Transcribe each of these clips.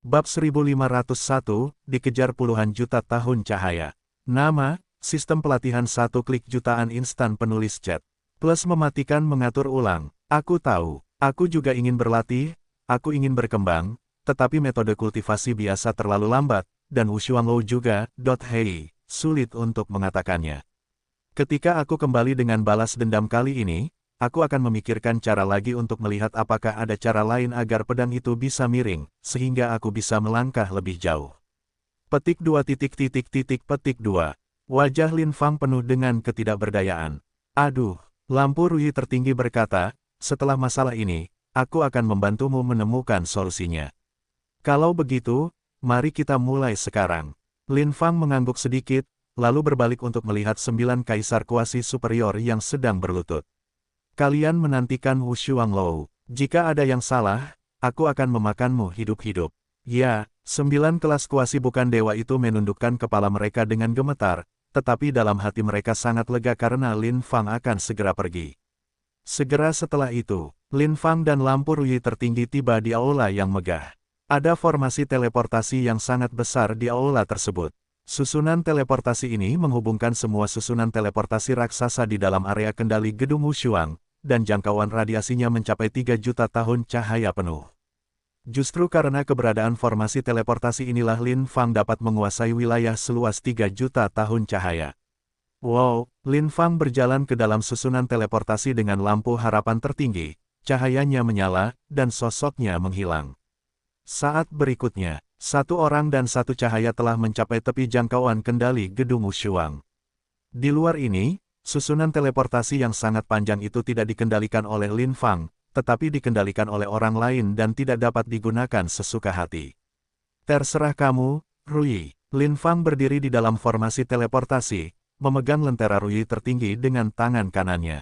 Bab 1501, dikejar puluhan juta tahun cahaya. Nama, sistem pelatihan satu klik jutaan instan penulis chat. Plus mematikan mengatur ulang. Aku tahu, aku juga ingin berlatih, aku ingin berkembang, tetapi metode kultivasi biasa terlalu lambat, dan Wushuanglo juga, hei, sulit untuk mengatakannya. Ketika aku kembali dengan balas dendam kali ini, aku akan memikirkan cara lagi untuk melihat apakah ada cara lain agar pedang itu bisa miring, sehingga aku bisa melangkah lebih jauh. Petik 2. Petik 2. Wajah Lin Fang penuh dengan ketidakberdayaan. Aduh, lampu Ruyi tertinggi berkata, setelah masalah ini, aku akan membantumu menemukan solusinya. Kalau begitu, mari kita mulai sekarang. Lin Fang mengangguk sedikit, lalu berbalik untuk melihat 9 kaisar kuasi superior yang sedang berlutut. Kalian menantikan Wushuanglo. Jika ada yang salah, aku akan memakanmu hidup-hidup. Ya, 9 kelas kuasi bukan dewa itu menundukkan kepala mereka dengan gemetar, tetapi dalam hati mereka sangat lega karena Lin Fang akan segera pergi. Segera setelah itu, Lin Fang dan lampu Ruyi tertinggi tiba di aula yang megah. Ada formasi teleportasi yang sangat besar di aula tersebut. Susunan teleportasi ini menghubungkan semua susunan teleportasi raksasa di dalam area kendali gedung Wushuang, dan jangkauan radiasinya mencapai 3 juta tahun cahaya penuh. Justru karena keberadaan formasi teleportasi inilah Lin Fang dapat menguasai wilayah seluas 3 juta tahun cahaya. Wow, Lin Fang berjalan ke dalam susunan teleportasi dengan lampu harapan tertinggi, cahayanya menyala, dan sosoknya menghilang. Saat berikutnya, satu orang dan satu cahaya telah mencapai tepi jangkauan kendali gedung Wushuang. Di luar ini, susunan teleportasi yang sangat panjang itu tidak dikendalikan oleh Lin Fang, tetapi dikendalikan oleh orang lain dan tidak dapat digunakan sesuka hati. Terserah kamu, Ruyi. Lin Fang berdiri di dalam formasi teleportasi, memegang lentera Ruyi tertinggi dengan tangan kanannya.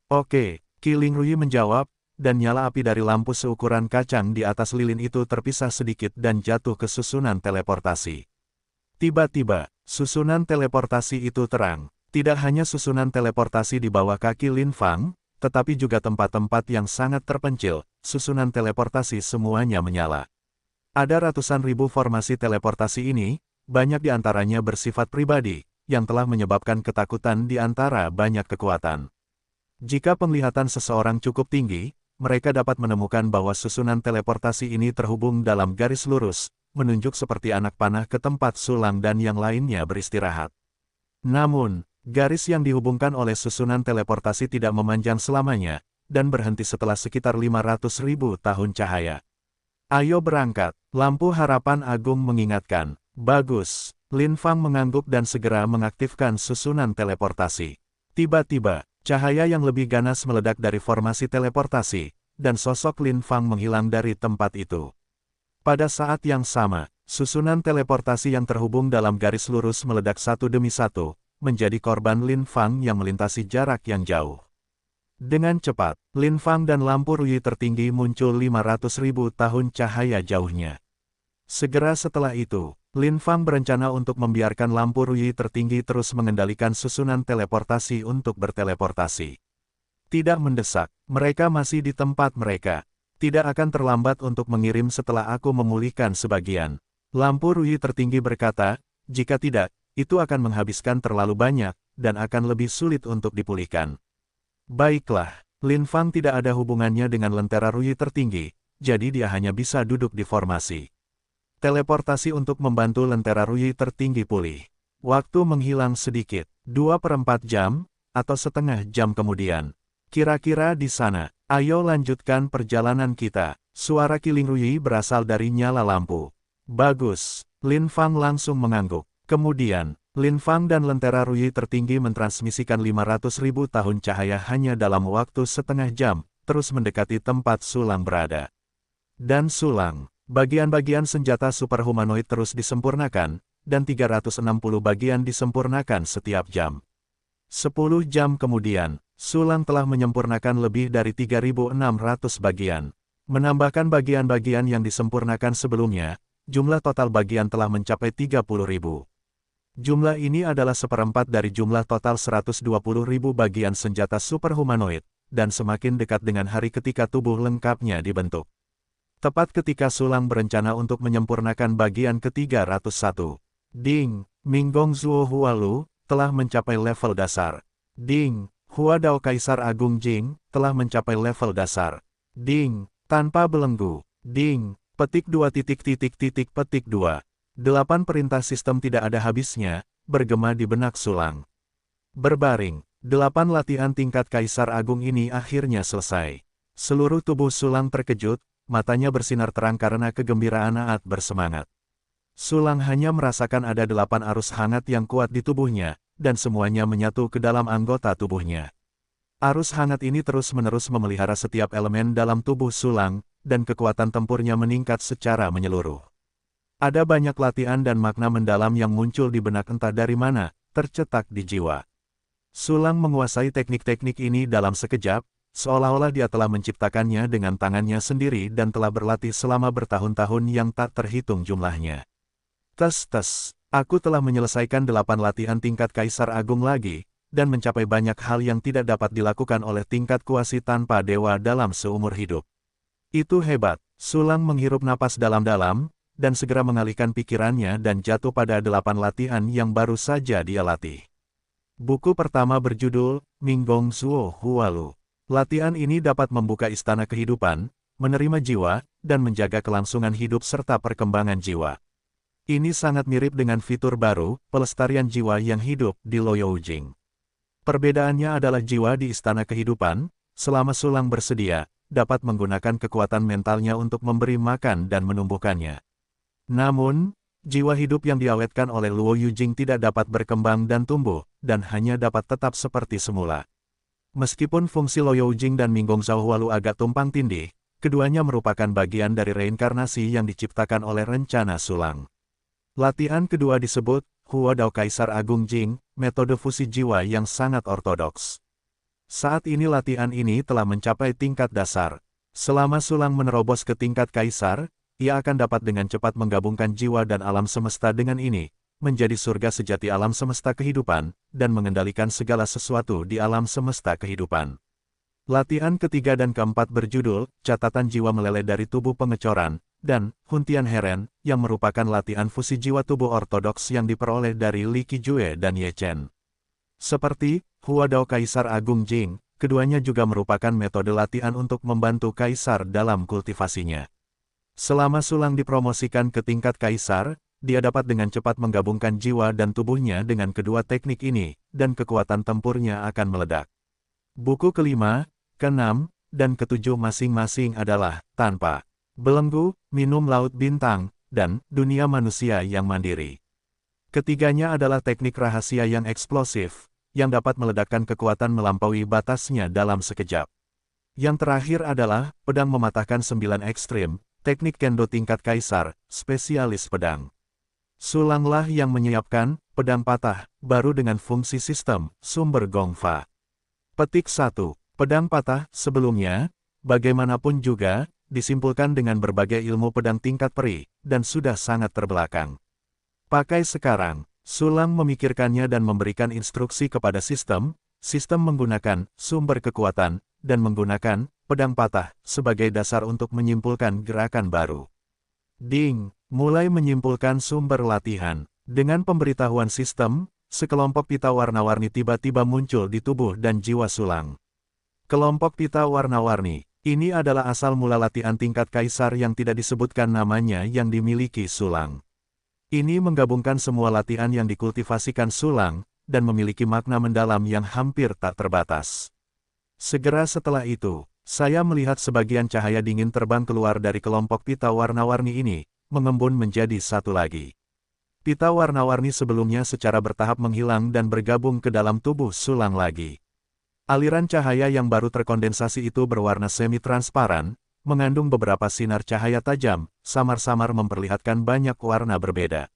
Oke, Qiling Ruyi menjawab, dan nyala api dari lampu seukuran kacang di atas lilin itu terpisah sedikit dan jatuh ke susunan teleportasi. Tiba-tiba, susunan teleportasi itu terang. Tidak hanya susunan teleportasi di bawah kaki Lin Fang, tetapi juga tempat-tempat yang sangat terpencil, susunan teleportasi semuanya menyala. Ada ratusan ribu formasi teleportasi ini, banyak di antaranya bersifat pribadi, yang telah menyebabkan ketakutan di antara banyak kekuatan. Jika penglihatan seseorang cukup tinggi, mereka dapat menemukan bahwa susunan teleportasi ini terhubung dalam garis lurus, menunjuk seperti anak panah ke tempat sulang dan yang lainnya beristirahat. Namun, garis yang dihubungkan oleh susunan teleportasi tidak memanjang selamanya, dan berhenti setelah sekitar 500.000 tahun cahaya. Ayo berangkat, lampu harapan agung mengingatkan. Bagus, Lin Fang mengangguk dan segera mengaktifkan susunan teleportasi. Tiba-tiba, cahaya yang lebih ganas meledak dari formasi teleportasi, dan sosok Lin Fang menghilang dari tempat itu. Pada saat yang sama, susunan teleportasi yang terhubung dalam garis lurus meledak satu demi satu, menjadi korban Lin Fang yang melintasi jarak yang jauh. Dengan cepat, Lin Fang dan lampu Ruyi tertinggi muncul 500.000 tahun cahaya jauhnya. Segera setelah itu, Lin Fang berencana untuk membiarkan lampu Ruyi tertinggi terus mengendalikan susunan teleportasi untuk berteleportasi. Tidak mendesak, mereka masih di tempat mereka. Tidak akan terlambat untuk mengirim setelah aku memulihkan sebagian. Lampu Ruyi tertinggi berkata, jika tidak, itu akan menghabiskan terlalu banyak, dan akan lebih sulit untuk dipulihkan. Baiklah, Lin Fang tidak ada hubungannya dengan lentera Ruyi tertinggi, jadi dia hanya bisa duduk di formasi teleportasi untuk membantu lentera Ruyi tertinggi pulih. Waktu menghilang sedikit, 2/4 jam, atau setengah jam kemudian. Kira-kira di sana, ayo lanjutkan perjalanan kita. Suara Qiling Ruyi berasal dari nyala lampu. Bagus, Lin Fang langsung mengangguk. Kemudian, Lin Fang dan lentera Ruyi tertinggi mentransmisikan 500.000 tahun cahaya hanya dalam waktu setengah jam, terus mendekati tempat sulang berada. Dan sulang, bagian-bagian senjata superhumanoid terus disempurnakan, dan 360 bagian disempurnakan setiap jam. 10 jam kemudian, sulang telah menyempurnakan lebih dari 3.600 bagian. Menambahkan bagian-bagian yang disempurnakan sebelumnya, jumlah total bagian telah mencapai 30.000. Jumlah ini adalah 1/4 dari jumlah total 120.000 bagian senjata superhumanoid, dan semakin dekat dengan hari ketika tubuh lengkapnya dibentuk. Tepat ketika Sulang berencana untuk menyempurnakan bagian ke-301. Ding, Minggong Zuo Hualu, telah mencapai level dasar. Ding, Hua Dao Kaisar Agung Jing, telah mencapai level dasar. Ding, tanpa belenggu. Ding, petik 2 petik 2. 8 perintah sistem tidak ada habisnya, bergema di benak Sulang. Berbaring, 8 latihan tingkat Kaisar Agung ini akhirnya selesai. Seluruh tubuh Sulang terkejut, matanya bersinar terang karena kegembiraan saat bersemangat. Sulang hanya merasakan ada 8 arus hangat yang kuat di tubuhnya, dan semuanya menyatu ke dalam anggota tubuhnya. Arus hangat ini terus-menerus memelihara setiap elemen dalam tubuh Sulang, dan kekuatan tempurnya meningkat secara menyeluruh. Ada banyak latihan dan makna mendalam yang muncul di benak entah dari mana, tercetak di jiwa. Sulang menguasai teknik-teknik ini dalam sekejap, seolah-olah dia telah menciptakannya dengan tangannya sendiri dan telah berlatih selama bertahun-tahun yang tak terhitung jumlahnya. Tes, aku telah menyelesaikan 8 latihan tingkat Kaisar Agung lagi, dan mencapai banyak hal yang tidak dapat dilakukan oleh tingkat kuasi tanpa dewa dalam seumur hidup. Itu hebat. Sulang menghirup napas dalam-dalam, dan segera mengalihkan pikirannya dan jatuh pada 8 latihan yang baru saja dia latih. Buku pertama berjudul, Minggong Zuo Hualu. Latihan ini dapat membuka istana kehidupan, menerima jiwa, dan menjaga kelangsungan hidup serta perkembangan jiwa. Ini sangat mirip dengan fitur baru, pelestarian jiwa yang hidup di Luoyao-Jing. Perbedaannya adalah jiwa di istana kehidupan, selama Sulang bersedia, dapat menggunakan kekuatan mentalnya untuk memberi makan dan menumbuhkannya. Namun, jiwa hidup yang diawetkan oleh Luoyao-Jing tidak dapat berkembang dan tumbuh, dan hanya dapat tetap seperti semula. Meskipun fungsi Luoyao-Jing dan Minggong Zuo Hualu agak tumpang tindih, keduanya merupakan bagian dari reinkarnasi yang diciptakan oleh rencana Sulang. Latihan kedua disebut, Hua Dao Kaisar Agung Jing, metode fusi jiwa yang sangat ortodoks. Saat ini latihan ini telah mencapai tingkat dasar. Selama Sulang menerobos ke tingkat Kaisar, ia akan dapat dengan cepat menggabungkan jiwa dan alam semesta dengan ini, menjadi surga sejati alam semesta kehidupan, dan mengendalikan segala sesuatu di alam semesta kehidupan. Latihan ketiga dan keempat berjudul, Catatan Jiwa Meleleh dari Tubuh Pengecoran, dan Huntian Heren, yang merupakan latihan fusi jiwa tubuh ortodoks yang diperoleh dari Li Qijue dan Ye Chen. Seperti Hua Dao Kaisar Agung Jing, keduanya juga merupakan metode latihan untuk membantu Kaisar dalam kultivasinya. Selama Sulang dipromosikan ke tingkat Kaisar, dia dapat dengan cepat menggabungkan jiwa dan tubuhnya dengan kedua teknik ini, dan kekuatan tempurnya akan meledak. Buku kelima, keenam, dan ketujuh masing-masing adalah Tanpa Belenggu, Minum Laut Bintang, dan Dunia Manusia yang Mandiri. Ketiganya adalah teknik rahasia yang eksplosif, yang dapat meledakkan kekuatan melampaui batasnya dalam sekejap. Yang terakhir adalah Pedang Mematahkan 9 Ekstrim, teknik kendo tingkat Kaisar, spesialis pedang. Sulanglah yang menyiapkan pedang patah, baru dengan fungsi sistem, sumber Gongfa. Petik 1. Pedang patah, sebelumnya, bagaimanapun juga, disimpulkan dengan berbagai ilmu pedang tingkat peri, dan sudah sangat terbelakang. Pakai sekarang, Sulang memikirkannya dan memberikan instruksi kepada sistem menggunakan sumber kekuatan, dan menggunakan pedang patah sebagai dasar untuk menyimpulkan gerakan baru. Ding, mulai menyimpulkan sumber latihan. Dengan pemberitahuan sistem, sekelompok pita warna-warni tiba-tiba muncul di tubuh dan jiwa Sulang. Kelompok pita warna-warni, ini adalah asal mula latihan tingkat Kaisar yang tidak disebutkan namanya yang dimiliki Sulang. Ini menggabungkan semua latihan yang dikultivasikan Sulang, dan memiliki makna mendalam yang hampir tak terbatas. Segera setelah itu, saya melihat sebagian cahaya dingin terbang keluar dari kelompok pita warna-warni ini, mengembun menjadi satu lagi. Pita warna-warni sebelumnya secara bertahap menghilang dan bergabung ke dalam tubuh Sulang lagi. Aliran cahaya yang baru terkondensasi itu berwarna semi-transparan, mengandung beberapa sinar cahaya tajam, samar-samar memperlihatkan banyak warna berbeda.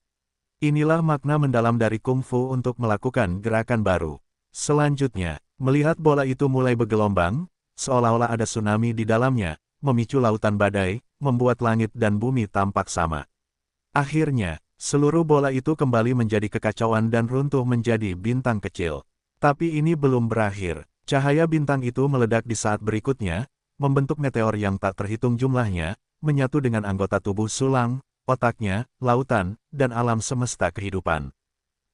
Inilah makna mendalam dari kungfu untuk melakukan gerakan baru. Selanjutnya, melihat bola itu mulai bergelombang, seolah-olah ada tsunami di dalamnya, memicu lautan badai, membuat langit dan bumi tampak sama. Akhirnya, seluruh bola itu kembali menjadi kekacauan dan runtuh menjadi bintang kecil. Tapi ini belum berakhir. Cahaya bintang itu meledak di saat berikutnya, membentuk meteor yang tak terhitung jumlahnya, menyatu dengan anggota tubuh Sulang, otaknya, lautan, dan alam semesta kehidupan.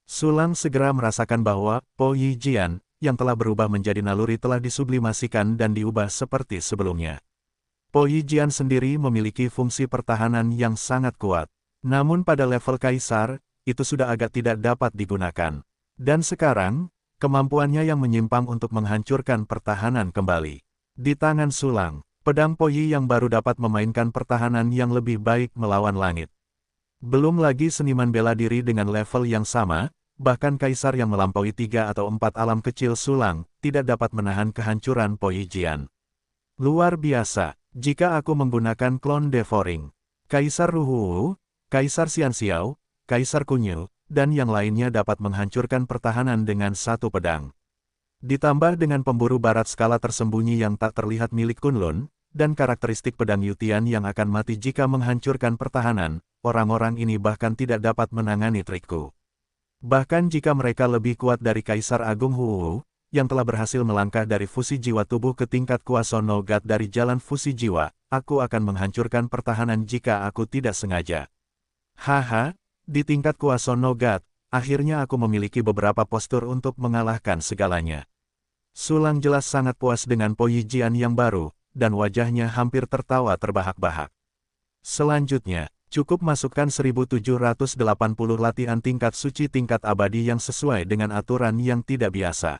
Sulang segera merasakan bahwa Po Yi Jian, yang telah berubah menjadi naluri telah disublimasikan dan diubah seperti sebelumnya. Po Yi Jian sendiri memiliki fungsi pertahanan yang sangat kuat. Namun pada level Kaisar, itu sudah agak tidak dapat digunakan. Dan sekarang, kemampuannya yang menyimpang untuk menghancurkan pertahanan kembali. Di tangan Sulang, pedang Po Yi yang baru dapat memainkan pertahanan yang lebih baik melawan langit. Belum lagi seniman bela diri dengan level yang sama, bahkan Kaisar yang melampaui 3 atau 4 alam kecil Sulang, tidak dapat menahan kehancuran Po Yi Jian. Luar biasa, jika aku menggunakan klon Devouring, Kaisar Ruhu, Kaisar Xianxiao, Kaisar Kunyil, dan yang lainnya dapat menghancurkan pertahanan dengan satu pedang. Ditambah dengan pemburu barat skala tersembunyi yang tak terlihat milik Kunlun, dan karakteristik pedang Yutian yang akan mati jika menghancurkan pertahanan, orang-orang ini bahkan tidak dapat menangani trikku. Bahkan jika mereka lebih kuat dari Kaisar Agung Huwu, yang telah berhasil melangkah dari fusi jiwa tubuh ke tingkat kuasa Nogat dari jalan fusi jiwa, aku akan menghancurkan pertahanan jika aku tidak sengaja. Haha, di tingkat kuasa Nogat, akhirnya aku memiliki beberapa postur untuk mengalahkan segalanya. Sulang jelas sangat puas dengan Po Yi Jian yang baru, dan wajahnya hampir tertawa terbahak-bahak. Selanjutnya, cukup masukkan 1780 latihan tingkat suci tingkat abadi yang sesuai dengan aturan yang tidak biasa.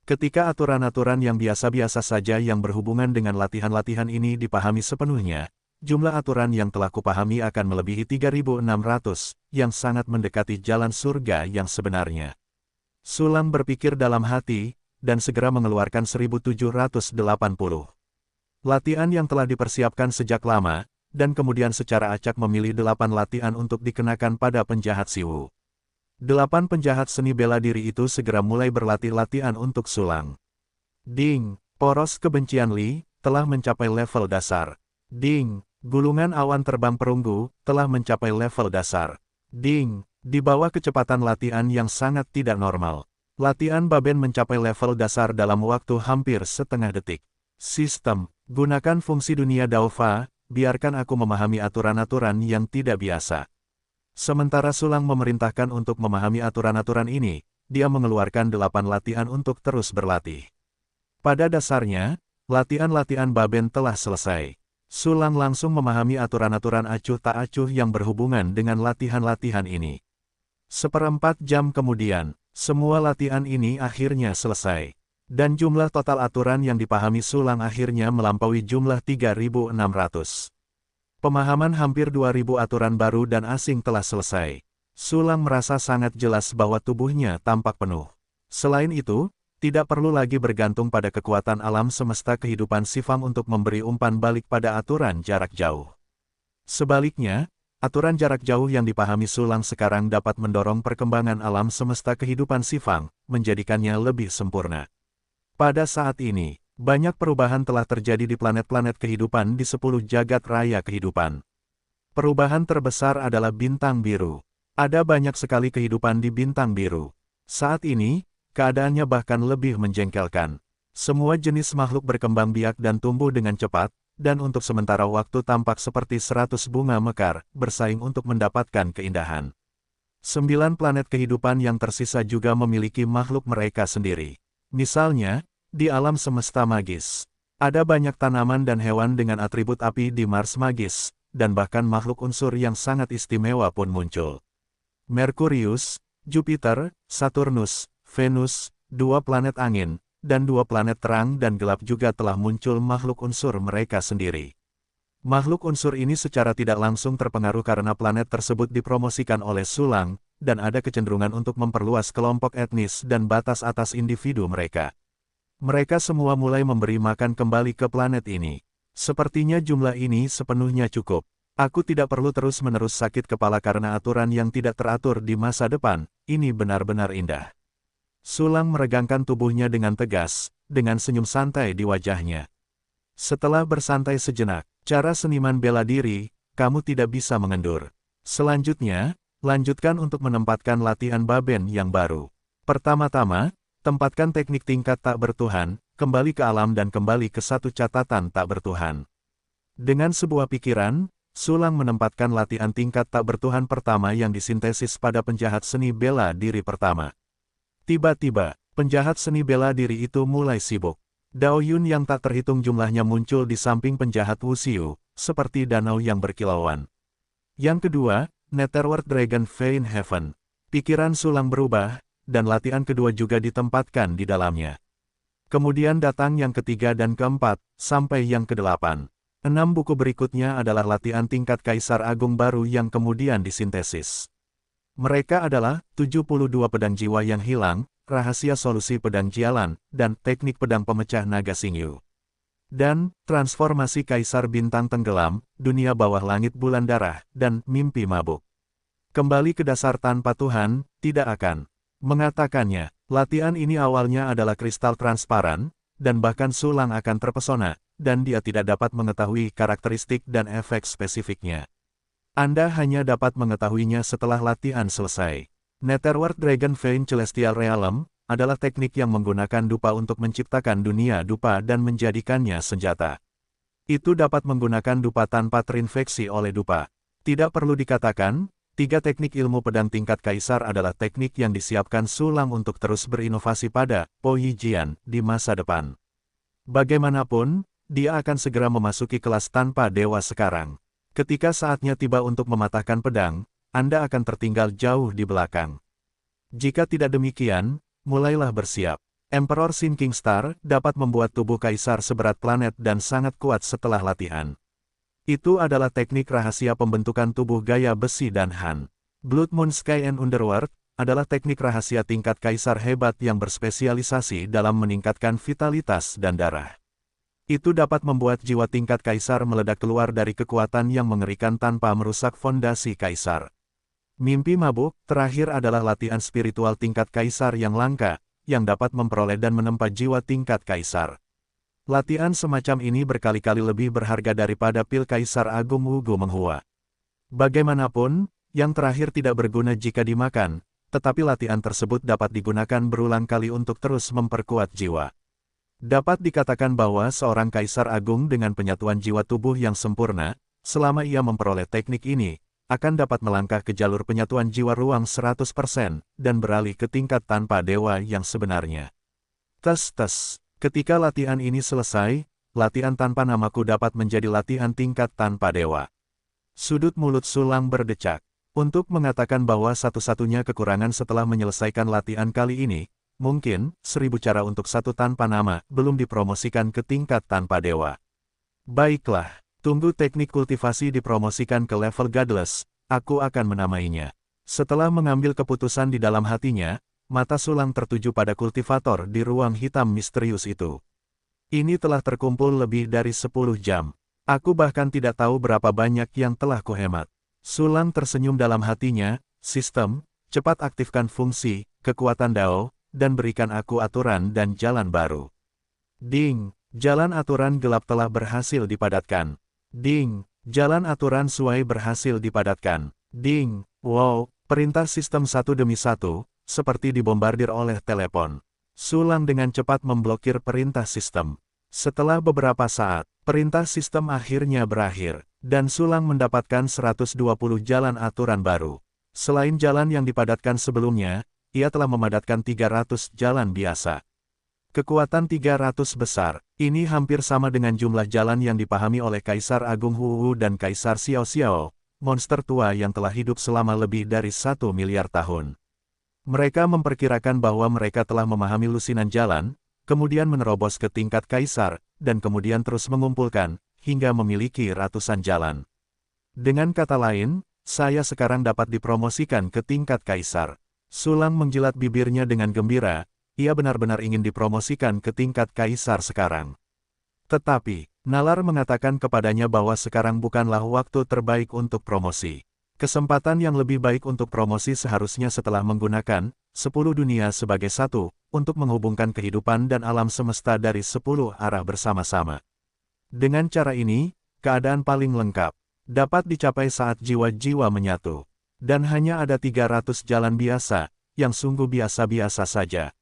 Ketika aturan-aturan yang biasa-biasa saja yang berhubungan dengan latihan-latihan ini dipahami sepenuhnya, jumlah aturan yang telah kupahami akan melebihi 3600, yang sangat mendekati jalan surga yang sebenarnya. Sulang berpikir dalam hati, dan segera mengeluarkan 1780. Latihan yang telah dipersiapkan sejak lama, dan kemudian secara acak memilih 8 latihan untuk dikenakan pada penjahat Siwu. 8 penjahat seni bela diri itu segera mulai berlatih latihan untuk Sulang. Ding, poros kebencian Li, telah mencapai level dasar. Ding, gulungan awan terbang perunggu, telah mencapai level dasar. Ding, di bawah kecepatan latihan yang sangat tidak normal. Latihan Baben mencapai level dasar dalam waktu hampir setengah detik. Sistem, gunakan fungsi dunia Daofa, biarkan aku memahami aturan-aturan yang tidak biasa. Sementara Sulang memerintahkan untuk memahami aturan-aturan ini, dia mengeluarkan 8 latihan untuk terus berlatih. Pada dasarnya, latihan-latihan Baben telah selesai. Sulang langsung memahami aturan-aturan acuh tak acuh yang berhubungan dengan latihan-latihan ini. 1/4 jam kemudian, semua latihan ini akhirnya selesai. Dan jumlah total aturan yang dipahami Sulang akhirnya melampaui jumlah 3600. Pemahaman hampir 2000 aturan baru dan asing telah selesai. Sulang merasa sangat jelas bahwa tubuhnya tampak penuh. Selain itu, tidak perlu lagi bergantung pada kekuatan alam semesta kehidupan Sifang untuk memberi umpan balik pada aturan jarak jauh. Sebaliknya, aturan jarak jauh yang dipahami Sulang sekarang dapat mendorong perkembangan alam semesta kehidupan Sifang, menjadikannya lebih sempurna. Pada saat ini, banyak perubahan telah terjadi di planet-planet kehidupan di 10 jagat raya kehidupan. Perubahan terbesar adalah bintang biru. Ada banyak sekali kehidupan di bintang biru. Saat ini, keadaannya bahkan lebih menjengkelkan. Semua jenis makhluk berkembang biak dan tumbuh dengan cepat, dan untuk sementara waktu tampak seperti 100 bunga mekar, bersaing untuk mendapatkan keindahan. 9 planet kehidupan yang tersisa juga memiliki makhluk mereka sendiri. Misalnya, di alam semesta magis, ada banyak tanaman dan hewan dengan atribut api di Mars magis, dan bahkan makhluk unsur yang sangat istimewa pun muncul. Merkurius, Jupiter, Saturnus, Venus, 2 planet angin, dan 2 planet terang dan gelap juga telah muncul makhluk unsur mereka sendiri. Makhluk unsur ini secara tidak langsung terpengaruh karena planet tersebut dipromosikan oleh Sulang, dan ada kecenderungan untuk memperluas kelompok etnis dan batas atas individu mereka. Mereka semua mulai memberi makan kembali ke planet ini. Sepertinya jumlah ini sepenuhnya cukup. Aku tidak perlu terus-menerus sakit kepala karena aturan yang tidak teratur di masa depan. Ini benar-benar indah. Sulang meregangkan tubuhnya dengan tegas, dengan senyum santai di wajahnya. Setelah bersantai sejenak, cara seniman bela diri, kamu tidak bisa mengendur. Selanjutnya, lanjutkan untuk menempatkan latihan Baben yang baru. Pertama-tama, tempatkan teknik tingkat tak bertuhan, kembali ke alam dan kembali ke satu catatan tak bertuhan. Dengan sebuah pikiran, Sulang menempatkan latihan tingkat tak bertuhan pertama yang disintesis pada penjahat seni bela diri pertama. Tiba-tiba, penjahat seni bela diri itu mulai sibuk. Dao Yun yang tak terhitung jumlahnya muncul di samping penjahat Wuxiu, seperti danau yang berkilauan. Yang kedua, Netherworld Dragon Vein Heaven. Pikiran Sulang berubah, dan latihan kedua juga ditempatkan di dalamnya. Kemudian datang yang ketiga dan keempat, sampai yang kedelapan. 6 buku berikutnya adalah latihan tingkat Kaisar Agung baru yang kemudian disintesis. Mereka adalah 72 pedang jiwa yang hilang, rahasia solusi pedang Jialan, dan teknik pedang pemecah naga Xingyu. Dan, transformasi Kaisar Bintang Tenggelam, dunia bawah langit bulan darah, dan mimpi mabuk. Kembali ke dasar tanpa Tuhan, tidak akan mengatakannya. Latihan ini awalnya adalah kristal transparan, dan bahkan Sulang akan terpesona, dan dia tidak dapat mengetahui karakteristik dan efek spesifiknya. Anda hanya dapat mengetahuinya setelah latihan selesai. Netherworld Dragon Vein Celestial Realm adalah teknik yang menggunakan dupa untuk menciptakan dunia dupa dan menjadikannya senjata. Itu dapat menggunakan dupa tanpa terinfeksi oleh dupa. Tidak perlu dikatakan, 3 teknik ilmu pedang tingkat Kaisar adalah teknik yang disiapkan Sulang untuk terus berinovasi pada Po Yi Jian di masa depan. Bagaimanapun, dia akan segera memasuki kelas tanpa dewa sekarang. Ketika saatnya tiba untuk mematahkan pedang, Anda akan tertinggal jauh di belakang. Jika tidak demikian, mulailah bersiap. Emperor Sin King Star dapat membuat tubuh Kaisar seberat planet dan sangat kuat setelah latihan. Itu adalah teknik rahasia pembentukan tubuh gaya besi dan Han. Blood Moon Sky and Underworld adalah teknik rahasia tingkat Kaisar hebat yang berspesialisasi dalam meningkatkan vitalitas dan darah. Itu dapat membuat jiwa tingkat Kaisar meledak keluar dari kekuatan yang mengerikan tanpa merusak fondasi Kaisar. Mimpi mabuk terakhir adalah latihan spiritual tingkat Kaisar yang langka, yang dapat memperoleh dan menempa jiwa tingkat Kaisar. Latihan semacam ini berkali-kali lebih berharga daripada pil Kaisar Agung Wugu Menghua. Bagaimanapun, yang terakhir tidak berguna jika dimakan, tetapi latihan tersebut dapat digunakan berulang kali untuk terus memperkuat jiwa. Dapat dikatakan bahwa seorang Kaisar Agung dengan penyatuan jiwa tubuh yang sempurna, selama ia memperoleh teknik ini, akan dapat melangkah ke jalur penyatuan jiwa ruang 100% dan beralih ke tingkat tanpa dewa yang sebenarnya. Tes. Ketika latihan ini selesai, latihan tanpa namaku dapat menjadi latihan tingkat tanpa dewa. Sudut mulut Sulang berdecak. Untuk mengatakan bahwa satu-satunya kekurangan setelah menyelesaikan latihan kali ini, mungkin, 1000 cara untuk satu tanpa nama, belum dipromosikan ke tingkat tanpa dewa. Baiklah, tunggu teknik kultivasi dipromosikan ke level godless, aku akan menamainya. Setelah mengambil keputusan di dalam hatinya, mata Sulang tertuju pada kultivator di ruang hitam misterius itu. Ini telah terkumpul lebih dari 10 jam. Aku bahkan tidak tahu berapa banyak yang telah kuhemat. Sulang tersenyum dalam hatinya, sistem, cepat aktifkan fungsi, kekuatan Dao, dan berikan aku aturan dan jalan baru. Ding, jalan aturan gelap telah berhasil dipadatkan. Ding, jalan aturan suai berhasil dipadatkan. Ding, wow, perintah sistem satu demi satu, seperti dibombardir oleh telepon. Sulang dengan cepat memblokir perintah sistem. Setelah beberapa saat, perintah sistem akhirnya berakhir, dan Sulang mendapatkan 120 jalan aturan baru. Selain jalan yang dipadatkan sebelumnya, ia telah memadatkan 300 jalan biasa. Kekuatan 300 besar, ini hampir sama dengan jumlah jalan yang dipahami oleh Kaisar Agung Wu dan Kaisar Xiao Xiao, monster tua yang telah hidup selama lebih dari 1 miliar tahun. Mereka memperkirakan bahwa mereka telah memahami lusinan jalan, kemudian menerobos ke tingkat Kaisar, dan kemudian terus mengumpulkan, hingga memiliki ratusan jalan. Dengan kata lain, saya sekarang dapat dipromosikan ke tingkat Kaisar. Sulang menjilat bibirnya dengan gembira, ia benar-benar ingin dipromosikan ke tingkat Kaisar sekarang. Tetapi, nalar mengatakan kepadanya bahwa sekarang bukanlah waktu terbaik untuk promosi. Kesempatan yang lebih baik untuk promosi seharusnya setelah menggunakan 10 dunia sebagai satu, untuk menghubungkan kehidupan dan alam semesta dari 10 arah bersama-sama. Dengan cara ini, keadaan paling lengkap dapat dicapai saat jiwa-jiwa menyatu. Dan hanya ada 300 jalan biasa, yang sungguh biasa-biasa saja.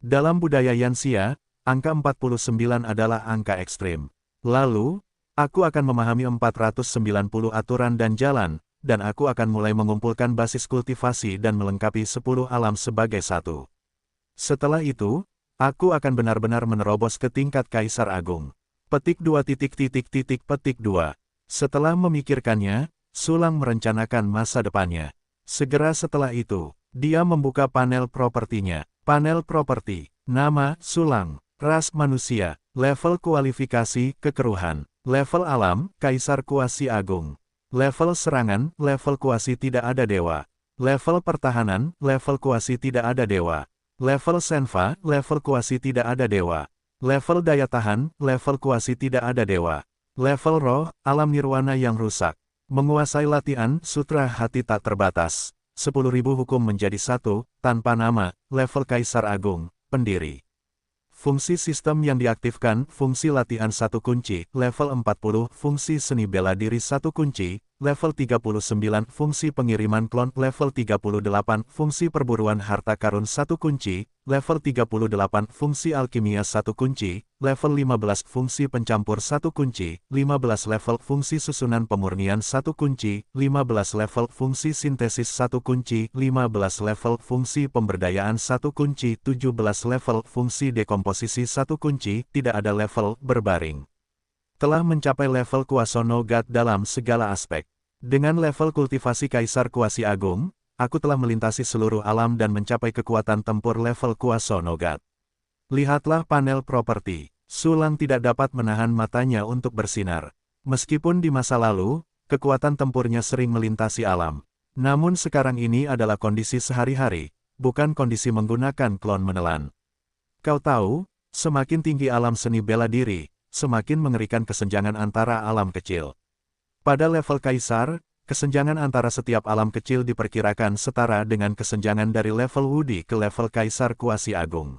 Dalam budaya Yanxia, angka 49 adalah angka ekstrim. Lalu, Aku akan memahami 490 aturan dan jalan, dan aku akan mulai mengumpulkan basis kultivasi dan melengkapi 10 alam sebagai satu. Setelah itu, aku akan benar-benar menerobos ke tingkat Kaisar Agung. Petik 2 petik 2. Setelah memikirkannya, Sulang merencanakan masa depannya. Segera setelah itu, dia membuka panel propertinya. Panel properti, nama, Sulang, ras manusia, level kualifikasi, kekeruhan, level alam, Kaisar Kuasi Agung. Level serangan, level kuasi tidak ada dewa. Level pertahanan, level kuasi tidak ada dewa. Level senva, level kuasi tidak ada dewa. Level daya tahan, level kuasi tidak ada dewa. Level roh, alam nirwana yang rusak. Menguasai latihan, sutra hati tak terbatas. 10.000 hukum menjadi satu, tanpa nama, level Kaisar Agung, pendiri. Fungsi sistem yang diaktifkan, fungsi latihan 1 kunci, level 40, fungsi seni bela diri 1 kunci, level 39, fungsi pengiriman klon, level 38, fungsi perburuan harta karun 1 kunci, level 38, fungsi alkimia 1 kunci, level 15, fungsi pencampur 1 kunci, 15 level fungsi susunan pemurnian 1 kunci, 15 level fungsi sintesis 1 kunci, 15 level fungsi pemberdayaan 1 kunci, 17 level fungsi dekomposisi 1 kunci, tidak ada level berbaring. Telah mencapai level Kuasa God dalam segala aspek. Dengan level kultivasi Kaisar Kuasi Agung, aku telah melintasi seluruh alam dan mencapai kekuatan tempur level Kuasa God. Lihatlah panel properti. Sulang tidak dapat menahan matanya untuk bersinar. Meskipun di masa lalu, kekuatan tempurnya sering melintasi alam. Namun sekarang ini adalah kondisi sehari-hari, bukan kondisi menggunakan klon menelan. Kau tahu, semakin tinggi alam seni bela diri, semakin mengerikan kesenjangan antara alam kecil. Pada level Kaisar, kesenjangan antara setiap alam kecil diperkirakan setara dengan kesenjangan dari level Wudi ke level Kaisar Kuasi Agung.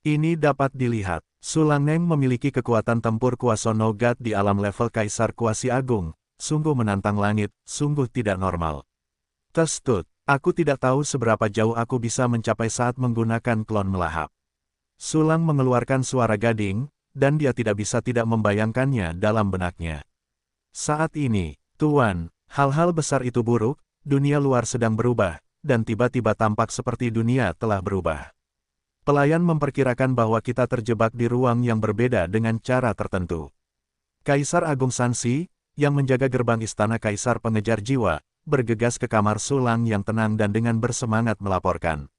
Ini dapat dilihat, Sulang Neng memiliki kekuatan tempur Kuasa God di alam level Kaisar Kuasi Agung, sungguh menantang langit, sungguh tidak normal. Testut, aku tidak tahu seberapa jauh aku bisa mencapai saat menggunakan klon melahap. Sulang mengeluarkan suara gading, dan dia tidak bisa tidak membayangkannya dalam benaknya. Saat ini, Tuan, hal-hal besar itu buruk, dunia luar sedang berubah, dan tiba-tiba tampak seperti dunia telah berubah. Pelayan memperkirakan bahwa kita terjebak di ruang yang berbeda dengan cara tertentu. Kaisar Agung Sansi, yang menjaga gerbang istana Kaisar Pengejar Jiwa, bergegas ke kamar Sulang yang tenang dan dengan bersemangat melaporkan.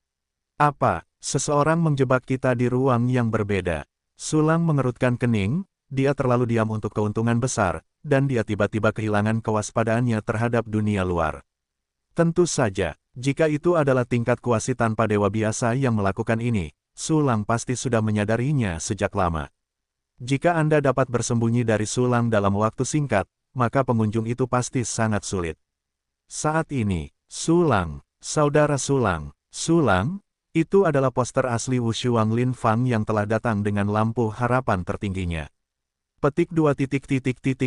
Apa, seseorang menjebak kita di ruang yang berbeda? Sulang mengerutkan kening, dia terlalu diam untuk keuntungan besar, dan dia tiba-tiba kehilangan kewaspadaannya terhadap dunia luar. Tentu saja, jika itu adalah tingkat kuasi tanpa dewa biasa yang melakukan ini, Sulang pasti sudah menyadarinya sejak lama. Jika Anda dapat bersembunyi dari Sulang dalam waktu singkat, maka pengunjung itu pasti sangat sulit. Saat ini, Sulang, saudara Sulang, itu adalah poster asli Wushu Wang Lin Fang yang telah datang dengan lampu harapan tertingginya. Petik 2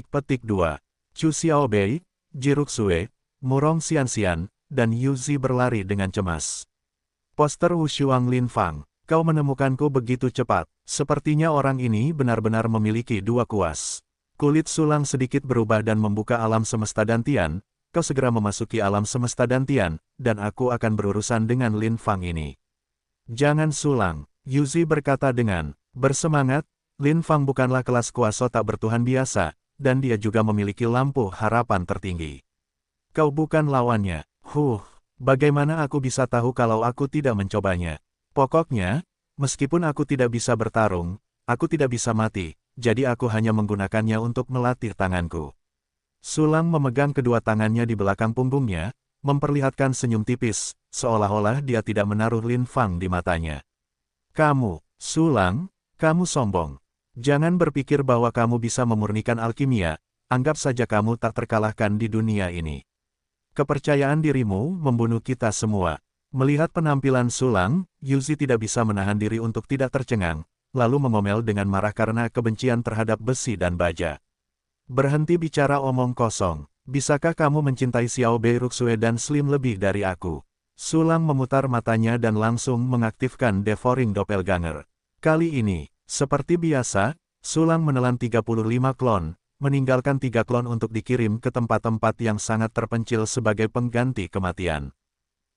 petik 2. Chu Xiaobei, Jiruxue, Murong Xianxian, dan Yuzi berlari dengan cemas. Poster Wushu Wang Lin Fang, kau menemukanku begitu cepat. Sepertinya orang ini benar-benar memiliki 2 kuas. Kulit Sulang sedikit berubah dan membuka alam semesta dantian. Kau segera memasuki alam semesta dantian, dan aku akan berurusan dengan Lin Fang ini. Jangan Sulang, Yuzi berkata dengan bersemangat, Lin Fang bukanlah kelas kuasa tak bertuhan biasa, dan dia juga memiliki lampu harapan tertinggi. Kau bukan lawannya. Bagaimana aku bisa tahu kalau aku tidak mencobanya? Pokoknya, meskipun aku tidak bisa bertarung, aku tidak bisa mati, jadi aku hanya menggunakannya untuk melatih tanganku. Sulang memegang kedua tangannya di belakang punggungnya, memperlihatkan senyum tipis, seolah-olah dia tidak menaruh Lin Fang di matanya. Kamu, Sulang, kamu sombong. Jangan berpikir bahwa kamu bisa memurnikan alkimia, anggap saja kamu tak terkalahkan di dunia ini. Kepercayaan dirimu membunuh kita semua. Melihat penampilan Sulang, Yuzi tidak bisa menahan diri untuk tidak tercengang, lalu mengomel dengan marah karena kebencian terhadap besi dan baja. Berhenti bicara omong kosong. Bisakah kamu mencintai Xiaobei Ruxue dan Slim lebih dari aku? Sulang memutar matanya dan langsung mengaktifkan Devouring Doppelganger. Kali ini, seperti biasa, Sulang menelan 35 klon, meninggalkan 3 klon untuk dikirim ke tempat-tempat yang sangat terpencil sebagai pengganti kematian.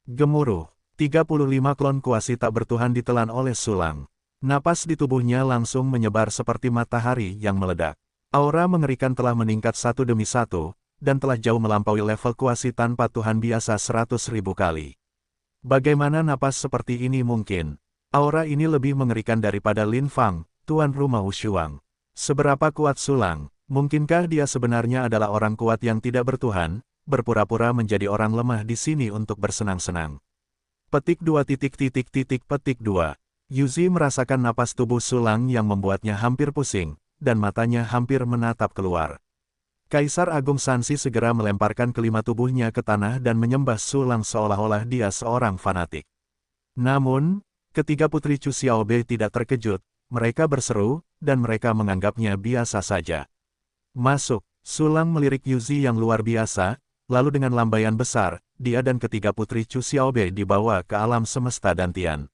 Gemuruh, 35 klon kuasi tak bertuhan ditelan oleh Sulang. Napas di tubuhnya langsung menyebar seperti matahari yang meledak. Aura mengerikan telah meningkat satu demi satu, dan telah jauh melampaui level kuasi tanpa Tuhan biasa 100.000 kali. Bagaimana napas seperti ini mungkin? Aura ini lebih mengerikan daripada Lin Fang, tuan rumah Wushuang. Seberapa kuat Sulang? Mungkinkah dia sebenarnya adalah orang kuat yang tidak bertuhan, berpura-pura menjadi orang lemah di sini untuk bersenang-senang? Petik 2. Petik 2. Yuzi merasakan napas tubuh Sulang yang membuatnya hampir pusing, dan matanya hampir menatap keluar. Kaisar Agung Sansi segera melemparkan kelima tubuhnya ke tanah dan menyembah Sulang seolah-olah dia seorang fanatik. Namun, ketiga putri Chu Xiaobei tidak terkejut, mereka berseru, dan mereka menganggapnya biasa saja. Masuk, Sulang melirik Yuzi yang luar biasa, lalu dengan lambaian besar, dia dan ketiga putri Chu Xiaobei dibawa ke alam semesta Dantian.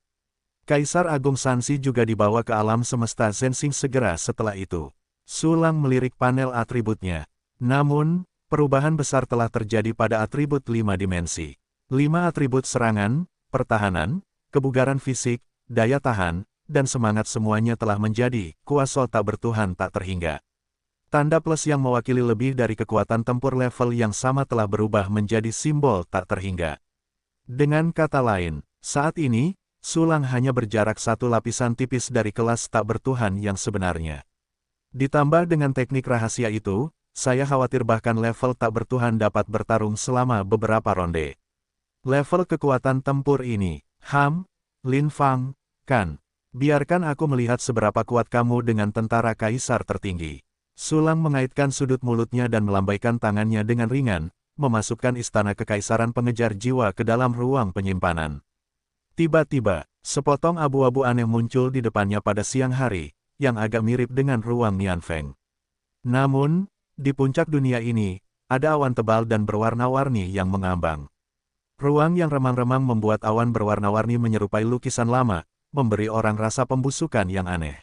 Kaisar Agung Sansi juga dibawa ke alam semesta Zhenxing segera setelah itu. Sulang melirik panel atributnya. Namun, perubahan besar telah terjadi pada atribut 5 dimensi. 5 atribut serangan, pertahanan, kebugaran fisik, daya tahan, dan semangat semuanya telah menjadi kuasa tak bertuhan tak terhingga. Tanda plus yang mewakili lebih dari kekuatan tempur level yang sama telah berubah menjadi simbol tak terhingga. Dengan kata lain, saat ini, Sulang hanya berjarak satu lapisan tipis dari kelas tak bertuhan yang sebenarnya. Ditambah dengan teknik rahasia itu, saya khawatir bahkan level tak bertuhan dapat bertarung selama beberapa ronde. Level kekuatan tempur ini, Lin Fang, kan? Biarkan aku melihat seberapa kuat kamu dengan tentara kaisar tertinggi. Sulang mengaitkan sudut mulutnya dan melambaikan tangannya dengan ringan, memasukkan istana kekaisaran pengejar jiwa ke dalam ruang penyimpanan. Tiba-tiba, sepotong abu-abu aneh muncul di depannya pada siang hari, yang agak mirip dengan ruang Nianfeng. Namun, di puncak dunia ini, ada awan tebal dan berwarna-warni yang mengambang. Ruang yang remang-remang membuat awan berwarna-warni menyerupai lukisan lama, memberi orang rasa pembusukan yang aneh.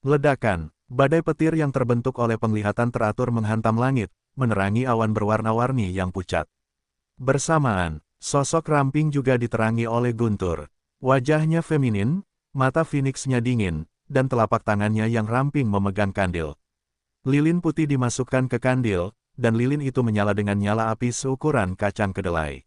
Ledakan, badai petir yang terbentuk oleh penglihatan teratur menghantam langit, menerangi awan berwarna-warni yang pucat. Bersamaan, sosok ramping juga diterangi oleh guntur. Wajahnya feminin, mata Phoenix-nya dingin, dan telapak tangannya yang ramping memegang kandil. Lilin putih dimasukkan ke kandil, dan lilin itu menyala dengan nyala api seukuran kacang kedelai.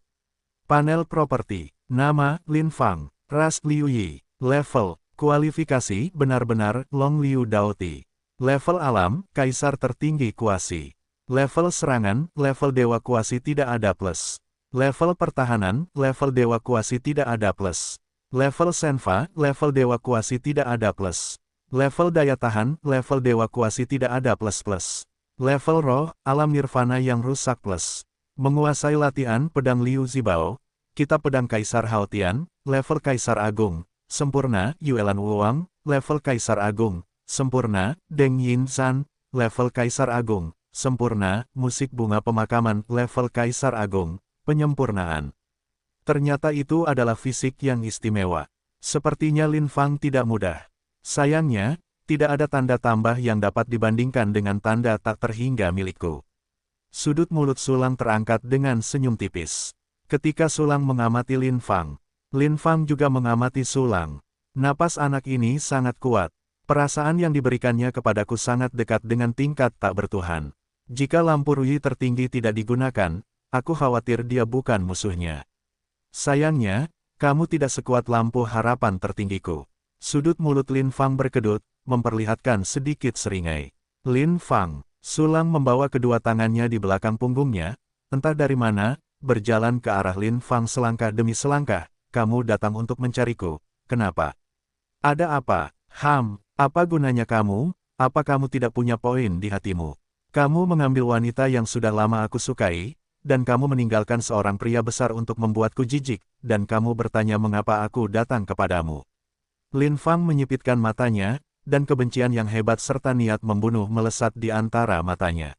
Panel properti, nama, Lin Fang, ras Liu Yi, level, kualifikasi, benar-benar, Long Liu Daoti. Level alam, kaisar tertinggi kuasi. Level serangan, level dewa kuasi tidak ada plus. Level pertahanan, level dewa kuasi tidak ada plus. Level senfa, level dewa kuasi tidak ada plus. Level daya tahan, level dewa kuasi tidak ada plus-plus. Level roh, alam nirvana yang rusak plus. Menguasai latihan pedang Liu Zibao, kitab pedang Kaisar Haotian, level Kaisar Agung, sempurna, Yuelan Wuang, level Kaisar Agung, sempurna, Deng Yin Zhan, level Kaisar Agung, sempurna, musik bunga pemakaman, level Kaisar Agung, penyempurnaan. Ternyata itu adalah fisik yang istimewa. Sepertinya Lin Fang tidak mudah. Sayangnya, tidak ada tanda tambah yang dapat dibandingkan dengan tanda tak terhingga milikku. Sudut mulut Sulang terangkat dengan senyum tipis. Ketika Sulang mengamati Lin Fang juga mengamati Sulang. Napas anak ini sangat kuat. Perasaan yang diberikannya kepadaku sangat dekat dengan tingkat tak bertuhan. Jika lampu Ruyi tertinggi tidak digunakan, aku khawatir dia bukan musuhnya. Sayangnya, kamu tidak sekuat lampu harapan tertinggiku. Sudut mulut Lin Fang berkedut, memperlihatkan sedikit seringai. Lin Fang, Sulang membawa kedua tangannya di belakang punggungnya, entah dari mana, berjalan ke arah Lin Fang selangkah demi selangkah. Kamu datang untuk mencariku, kenapa? Ada apa? Apa gunanya kamu? Apa kamu tidak punya poin di hatimu? Kamu mengambil wanita yang sudah lama aku sukai, dan kamu meninggalkan seorang pria besar untuk membuatku jijik, dan kamu bertanya mengapa aku datang kepadamu. Lin Fang menyipitkan matanya, dan kebencian yang hebat serta niat membunuh melesat di antara matanya.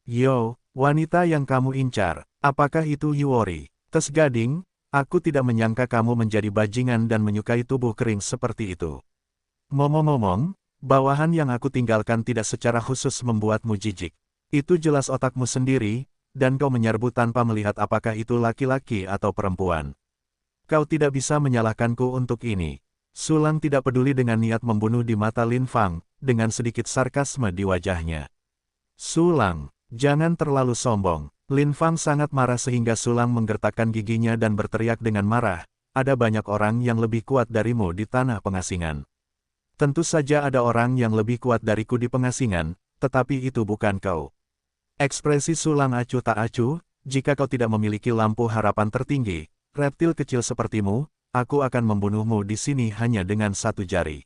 Yo, wanita yang kamu incar, apakah itu Yuori? Tes Gading, aku tidak menyangka kamu menjadi bajingan dan menyukai tubuh kering seperti itu. Ngomong-ngomong, bawahan yang aku tinggalkan tidak secara khusus membuatmu jijik. Itu jelas otakmu sendiri, dan kau menyerbu tanpa melihat apakah itu laki-laki atau perempuan. Kau tidak bisa menyalahkanku untuk ini. Sulang tidak peduli dengan niat membunuh di mata Lin Fang, dengan sedikit sarkasme di wajahnya. Sulang, jangan terlalu sombong. Lin Fang sangat marah sehingga Sulang menggertakkan giginya dan berteriak dengan marah, ada banyak orang yang lebih kuat darimu di tanah pengasingan. Tentu saja ada orang yang lebih kuat dariku di pengasingan, tetapi itu bukan kau. Ekspresi Sulang acuh tak acuh, jika kau tidak memiliki lampu harapan tertinggi, reptil kecil sepertimu, aku akan membunuhmu di sini hanya dengan satu jari.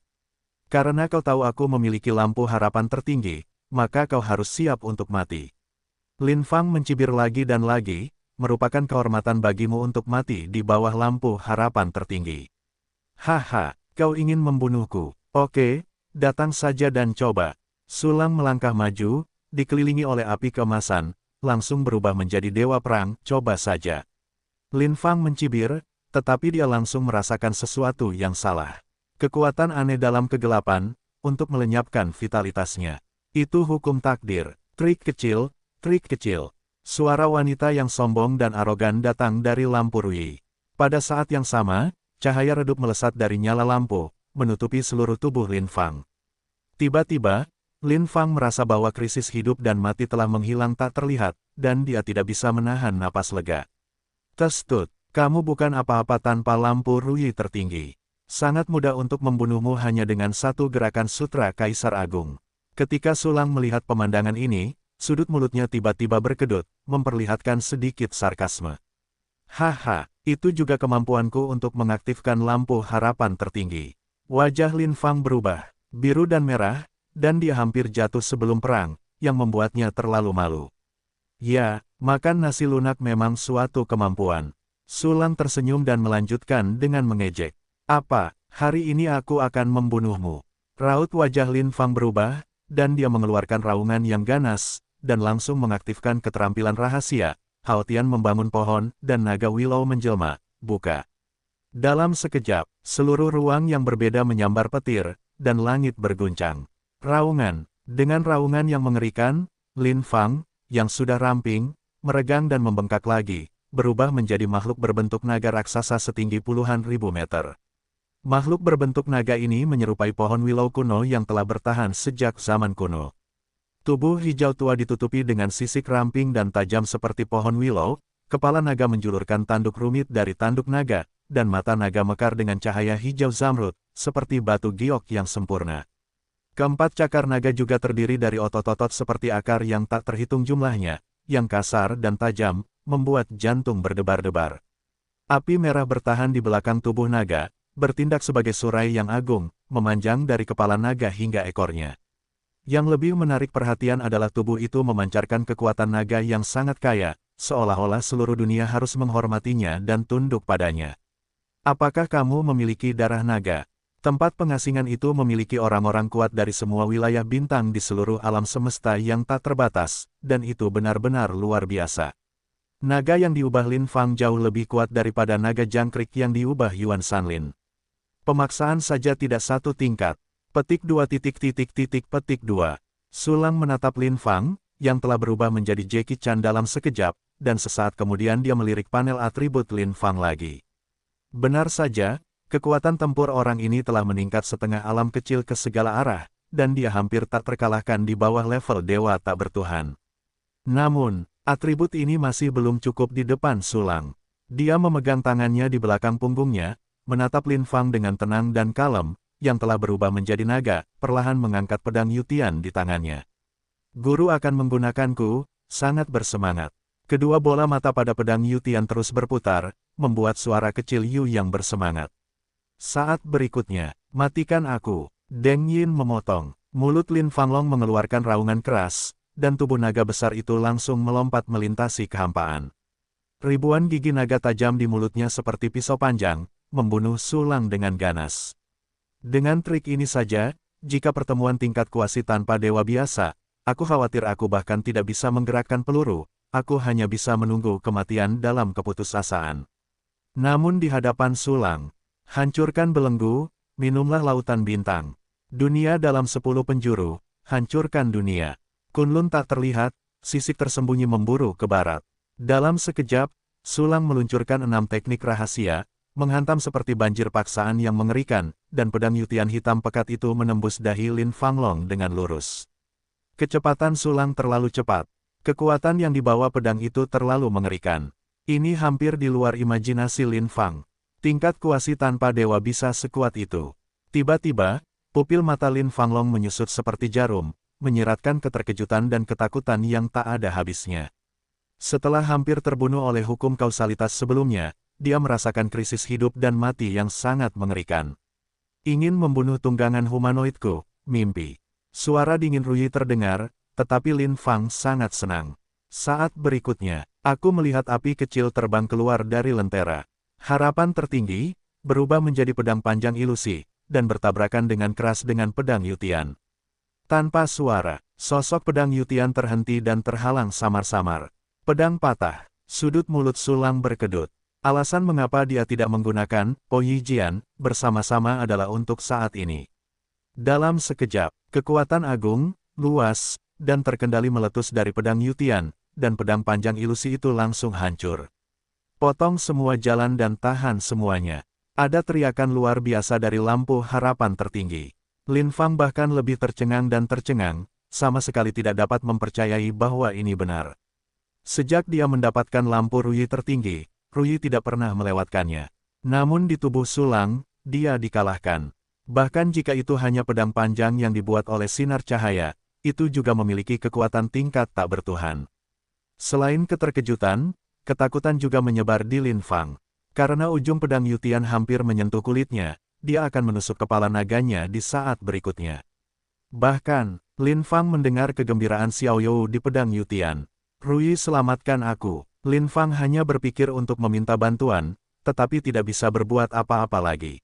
Karena kau tahu aku memiliki lampu harapan tertinggi, maka kau harus siap untuk mati. Lin Fang mencibir lagi dan lagi, merupakan kehormatan bagimu untuk mati di bawah lampu harapan tertinggi. Haha, kau ingin membunuhku. Oke, datang saja dan coba. Sulang melangkah maju, dikelilingi oleh api keemasan, langsung berubah menjadi dewa perang, coba saja. Lin Fang mencibir, tetapi dia langsung merasakan sesuatu yang salah. Kekuatan aneh dalam kegelapan, untuk melenyapkan vitalitasnya. Itu hukum takdir. Trik kecil, trik kecil. Suara wanita yang sombong dan arogan datang dari lampu Rui. Pada saat yang sama, cahaya redup melesat dari nyala lampu, menutupi seluruh tubuh Lin Fang. Tiba-tiba, Lin Fang merasa bahwa krisis hidup dan mati telah menghilang tak terlihat, dan dia tidak bisa menahan napas lega. Testut. Kamu bukan apa-apa tanpa lampu Rui tertinggi. Sangat mudah untuk membunuhmu hanya dengan satu gerakan sutra Kaisar Agung. Ketika Sulang melihat pemandangan ini, sudut mulutnya tiba-tiba berkedut, memperlihatkan sedikit sarkasme. Haha, itu juga kemampuanku untuk mengaktifkan lampu harapan tertinggi. Wajah Lin Fang berubah, biru dan merah, dan dia hampir jatuh sebelum perang, yang membuatnya terlalu malu. Ya, makan nasi lunak memang suatu kemampuan. Sulang tersenyum dan melanjutkan dengan mengejek. Apa, hari ini aku akan membunuhmu. Raut wajah Lin Fang berubah, dan dia mengeluarkan raungan yang ganas, dan langsung mengaktifkan keterampilan rahasia. Hao Tian membangun pohon, dan naga Willow menjelma, buka. Dalam sekejap, seluruh ruang yang berbeda menyambar petir, dan langit berguncang. Raungan, dengan raungan yang mengerikan, Lin Fang, yang sudah ramping, meregang dan membengkak lagi, berubah menjadi makhluk berbentuk naga raksasa setinggi puluhan ribu meter. Makhluk berbentuk naga ini menyerupai pohon willow kuno yang telah bertahan sejak zaman kuno. Tubuh hijau tua ditutupi dengan sisik ramping dan tajam seperti pohon willow, kepala naga menjulurkan tanduk rumit dari tanduk naga, dan mata naga mekar dengan cahaya hijau zamrud, seperti batu giok yang sempurna. Keempat cakar naga juga terdiri dari otot-otot seperti akar yang tak terhitung jumlahnya, yang kasar dan tajam, membuat jantung berdebar-debar. Api merah bertahan di belakang tubuh naga, bertindak sebagai surai yang agung, memanjang dari kepala naga hingga ekornya. Yang lebih menarik perhatian adalah tubuh itu memancarkan kekuatan naga yang sangat kaya, seolah-olah seluruh dunia harus menghormatinya dan tunduk padanya. Apakah kamu memiliki darah naga? Tempat pengasingan itu memiliki orang-orang kuat dari semua wilayah bintang di seluruh alam semesta yang tak terbatas, dan itu benar-benar luar biasa. Naga yang diubah Lin Fang jauh lebih kuat daripada naga jangkrik yang diubah Yuan Sanlin. Pemaksaan saja tidak satu tingkat. Petik 2. Sulang menatap Lin Fang, yang telah berubah menjadi Jackie Chan dalam sekejap, dan sesaat kemudian dia melirik panel atribut Lin Fang lagi. Benar saja, kekuatan tempur orang ini telah meningkat setengah alam kecil ke segala arah, dan dia hampir tak terkalahkan di bawah level dewa tak bertuhan. Namun, atribut ini masih belum cukup di depan Sulang. Dia memegang tangannya di belakang punggungnya, menatap Lin Fang dengan tenang dan kalem, yang telah berubah menjadi naga, perlahan mengangkat pedang Yutian di tangannya. Guru akan menggunakanku, sangat bersemangat. Kedua bola mata pada pedang Yutian terus berputar, membuat suara kecil Yu yang bersemangat. Saat berikutnya, matikan aku. Deng Yin memotong. Mulut Lin Fanglong mengeluarkan raungan keras, dan tubuh naga besar itu langsung melompat melintasi kehampaan. Ribuan gigi naga tajam di mulutnya seperti pisau panjang, membunuh Sulang dengan ganas. Dengan trik ini saja, jika pertemuan tingkat kuasi tanpa dewa biasa, aku khawatir aku bahkan tidak bisa menggerakkan peluru, aku hanya bisa menunggu kematian dalam keputusasaan. Namun di hadapan Sulang, hancurkan belenggu, minumlah lautan bintang. Dunia dalam 10 penjuru, hancurkan dunia. Kunlun tak terlihat, sisik tersembunyi memburu ke barat. Dalam sekejap, Sulang meluncurkan 6 teknik rahasia, menghantam seperti banjir paksaan yang mengerikan, dan pedang Yutian hitam pekat itu menembus dahi Lin Fanglong dengan lurus. Kecepatan Sulang terlalu cepat. Kekuatan yang dibawa pedang itu terlalu mengerikan. Ini hampir di luar imajinasi Lin Fang. Tingkat kuasi tanpa dewa bisa sekuat itu. Tiba-tiba, pupil mata Lin Fanglong menyusut seperti jarum, menyiratkan keterkejutan dan ketakutan yang tak ada habisnya. Setelah hampir terbunuh oleh hukum kausalitas sebelumnya, dia merasakan krisis hidup dan mati yang sangat mengerikan. Ingin membunuh tunggangan humanoidku, mimpi. Suara dingin Ruyi terdengar, tetapi Lin Fang sangat senang. Saat berikutnya, aku melihat api kecil terbang keluar dari lentera. Harapan tertinggi, berubah menjadi pedang panjang ilusi, dan bertabrakan dengan keras dengan pedang Yutian. Tanpa suara, sosok pedang Yutian terhenti dan terhalang samar-samar. Pedang patah, sudut mulut Sulang berkedut. Alasan mengapa dia tidak menggunakan Po Yijian bersama-sama adalah untuk saat ini. Dalam sekejap, kekuatan agung, luas, dan terkendali meletus dari pedang Yutian, dan pedang panjang ilusi itu langsung hancur. Potong semua jalan dan tahan semuanya. Ada teriakan luar biasa dari lampu harapan tertinggi. Lin Fang bahkan lebih tercengang dan tercengang, sama sekali tidak dapat mempercayai bahwa ini benar. Sejak dia mendapatkan lampu Ruyi tertinggi, Ruyi tidak pernah melewatkannya. Namun di tubuh Sulang, dia dikalahkan. Bahkan jika itu hanya pedang panjang yang dibuat oleh sinar cahaya, itu juga memiliki kekuatan tingkat tak bertuhan. Selain keterkejutan, ketakutan juga menyebar di Lin Fang. Karena ujung pedang Yutian hampir menyentuh kulitnya, dia akan menusuk kepala naganya di saat berikutnya. Bahkan, Lin Fang mendengar kegembiraan Xiao You di pedang Yutian. Ruyi, selamatkan aku. Lin Fang hanya berpikir untuk meminta bantuan, tetapi tidak bisa berbuat apa-apa lagi.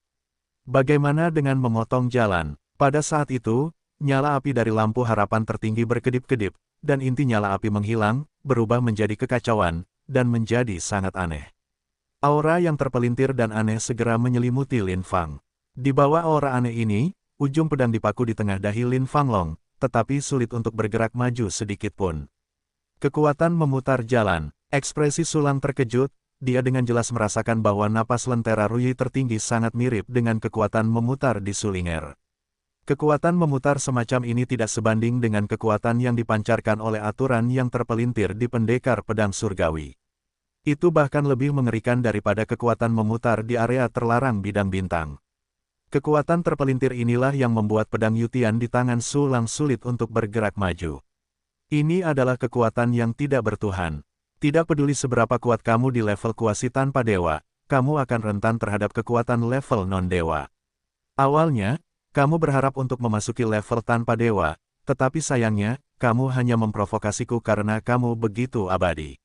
Bagaimana dengan memotong jalan? Pada saat itu, nyala api dari lampu harapan tertinggi berkedip-kedip, dan inti nyala api menghilang, berubah menjadi kekacauan, dan menjadi sangat aneh. Aura yang terpelintir dan aneh segera menyelimuti Lin Fang. Di bawah aura aneh ini, ujung pedang dipaku di tengah dahi Lin Fanglong, tetapi sulit untuk bergerak maju sedikit pun. Kekuatan memutar jalan, ekspresi Sulang terkejut, dia dengan jelas merasakan bahwa napas lentera Ruyi tertinggi sangat mirip dengan kekuatan memutar di Sulinger. Kekuatan memutar semacam ini tidak sebanding dengan kekuatan yang dipancarkan oleh aturan yang terpelintir di pendekar pedang surgawi. Itu bahkan lebih mengerikan daripada kekuatan memutar di area terlarang bidang bintang. Kekuatan terpelintir inilah yang membuat pedang Yutian di tangan Sulang sulit untuk bergerak maju. Ini adalah kekuatan yang tidak bertuhan. Tidak peduli seberapa kuat kamu di level kuasi tanpa dewa, kamu akan rentan terhadap kekuatan level non-dewa. Awalnya, kamu berharap untuk memasuki level tanpa dewa, tetapi sayangnya, kamu hanya memprovokasiku karena kamu begitu abadi.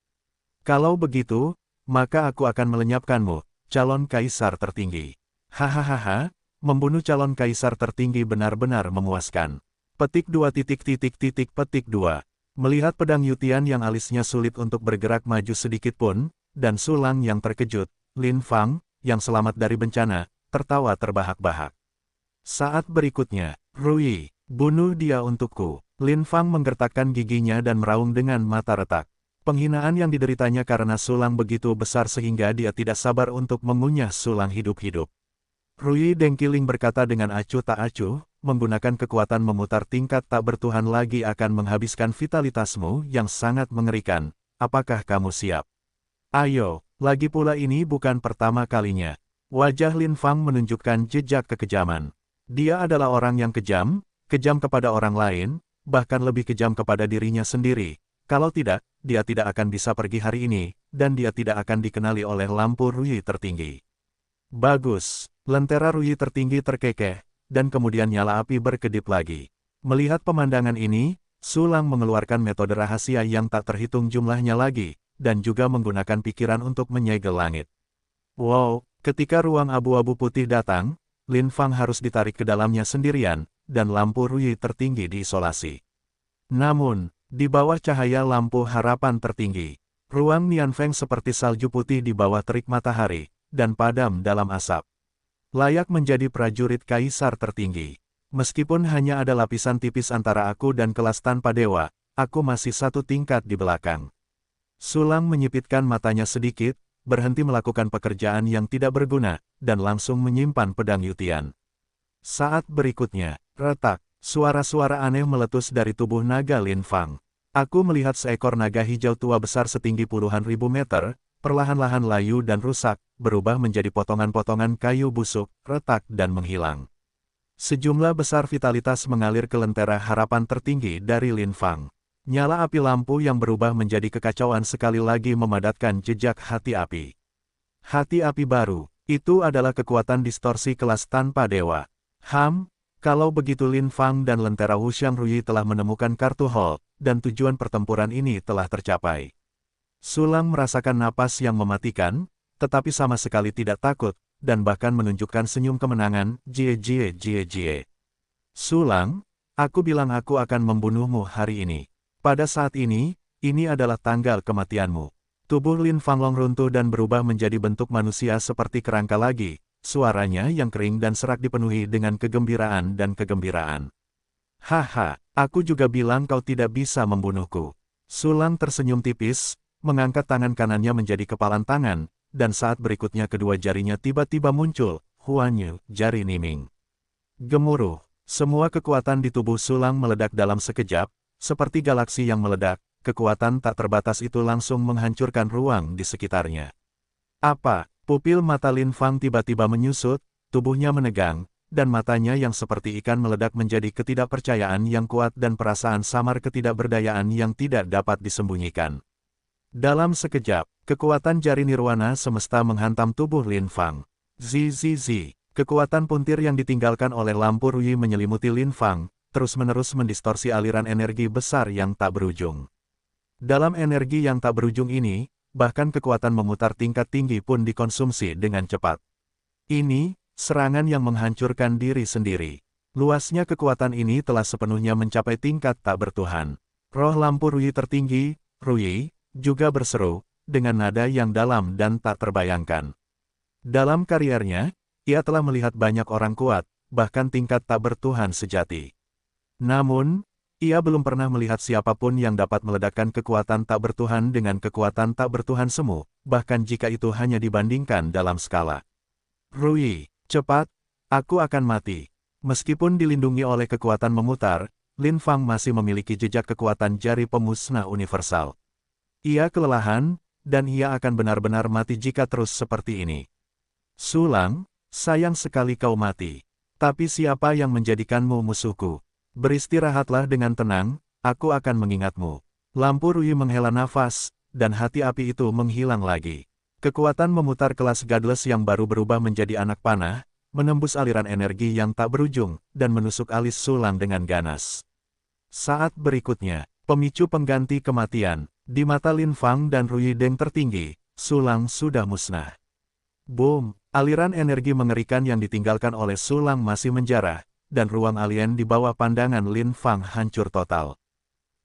Kalau begitu, maka aku akan melenyapkanmu, calon kaisar tertinggi. Hahaha. Membunuh calon kaisar tertinggi benar-benar memuaskan. Petik 2 petik 2. Melihat pedang Yutian yang alisnya sulit untuk bergerak maju sedikit pun, dan Sulang yang terkejut, Lin Fang, yang selamat dari bencana, tertawa terbahak-bahak. Saat berikutnya, Ruyi, bunuh dia untukku. Lin Fang menggertakkan giginya dan meraung dengan mata retak. Penghinaan yang dideritanya karena Sulang begitu besar sehingga dia tidak sabar untuk mengunyah Sulang hidup-hidup. Ruyi Dengkiling berkata dengan acuh tak acuh, menggunakan kekuatan memutar tingkat tak bertuhan lagi akan menghabiskan vitalitasmu yang sangat mengerikan. Apakah kamu siap? Ayo, lagi pula ini bukan pertama kalinya. Wajah Lin Fang menunjukkan jejak kekejaman. Dia adalah orang yang kejam kepada orang lain, bahkan lebih kejam kepada dirinya sendiri. Kalau tidak, dia tidak akan bisa pergi hari ini, dan dia tidak akan dikenali oleh lampu Ruyi tertinggi. Bagus. Lentera Ruyi tertinggi terkekeh, dan kemudian nyala api berkedip lagi. Melihat pemandangan ini, Sulang mengeluarkan metode rahasia yang tak terhitung jumlahnya lagi, dan juga menggunakan pikiran untuk menyegel langit. Wow, ketika ruang abu-abu putih datang, Lin Fang harus ditarik ke dalamnya sendirian, dan lampu Ruyi tertinggi diisolasi. Namun, di bawah cahaya lampu harapan tertinggi, ruang Nianfeng seperti salju putih di bawah terik matahari, dan padam dalam asap. Layak menjadi prajurit kaisar tertinggi. Meskipun hanya ada lapisan tipis antara aku dan kelas tanpa dewa, aku masih satu tingkat di belakang. Sulang menyipitkan matanya sedikit, berhenti melakukan pekerjaan yang tidak berguna, dan langsung menyimpan pedang Yutian. Saat berikutnya, retak, suara-suara aneh meletus dari tubuh naga Lin Fang. Aku melihat seekor naga hijau tua besar setinggi puluhan ribu meter, perlahan-lahan layu dan rusak, berubah menjadi potongan-potongan kayu busuk, retak dan menghilang. Sejumlah besar vitalitas mengalir ke lentera harapan tertinggi dari Lin Fang. Nyala api lampu yang berubah menjadi kekacauan sekali lagi memadatkan jejak hati api. Hati api baru, itu adalah kekuatan distorsi kelas tanpa dewa. Kalau begitu Lin Fang dan lentera Wuxiang Ruyi telah menemukan kartu Hall, dan tujuan pertempuran ini telah tercapai. Sulang merasakan napas yang mematikan, tetapi sama sekali tidak takut, dan bahkan menunjukkan senyum kemenangan, jie. Sulang, aku bilang aku akan membunuhmu hari ini. Pada saat ini adalah tanggal kematianmu. Tubuh Lin Fanglong runtuh dan berubah menjadi bentuk manusia seperti kerangka lagi, suaranya yang kering dan serak dipenuhi dengan kegembiraan dan kegembiraan. Haha, aku juga bilang kau tidak bisa membunuhku. Sulang tersenyum tipis, mengangkat tangan kanannya menjadi kepalan tangan, dan saat berikutnya kedua jarinya tiba-tiba muncul, Huanyu, jari Niming. Gemuruh, semua kekuatan di tubuh Sulang meledak dalam sekejap, seperti galaksi yang meledak, kekuatan tak terbatas itu langsung menghancurkan ruang di sekitarnya. Apa? Pupil mata Lin Fang tiba-tiba menyusut, tubuhnya menegang, dan matanya yang seperti ikan meledak menjadi ketidakpercayaan yang kuat dan perasaan samar ketidakberdayaan yang tidak dapat disembunyikan. Dalam sekejap, kekuatan jari nirwana semesta menghantam tubuh Lin Fang. Zi. Kekuatan puntir yang ditinggalkan oleh lampu Ruyi menyelimuti Lin Fang, terus-menerus mendistorsi aliran energi besar yang tak berujung. Dalam energi yang tak berujung ini, bahkan kekuatan memutar tingkat tinggi pun dikonsumsi dengan cepat. Ini, serangan yang menghancurkan diri sendiri. Luasnya kekuatan ini telah sepenuhnya mencapai tingkat tak bertuhan. Roh lampu Ruyi tertinggi, Ruyi, juga berseru, dengan nada yang dalam dan tak terbayangkan. Dalam kariernya, ia telah melihat banyak orang kuat, bahkan tingkat tak bertuhan sejati. Namun, ia belum pernah melihat siapapun yang dapat meledakkan kekuatan tak bertuhan dengan kekuatan tak bertuhan semu, bahkan jika itu hanya dibandingkan dalam skala. Ruyi, cepat, aku akan mati. Meskipun dilindungi oleh kekuatan memutar, Lin Fang masih memiliki jejak kekuatan jari pemusnah universal. Ia kelelahan, dan ia akan benar-benar mati jika terus seperti ini. Sulang, sayang sekali kau mati. Tapi siapa yang menjadikanmu musuhku? Beristirahatlah dengan tenang, aku akan mengingatmu. Lampu Ruyi menghela nafas, dan hati api itu menghilang lagi. Kekuatan memutar kelas Godless yang baru berubah menjadi anak panah, menembus aliran energi yang tak berujung, dan menusuk alis Sulang dengan ganas. Saat berikutnya, pemicu pengganti kematian, di mata Lin Fang dan Ruyi Deng tertinggi, Sulang sudah musnah. Boom, aliran energi mengerikan yang ditinggalkan oleh Sulang masih menjarah, dan ruang alien di bawah pandangan Lin Fang hancur total.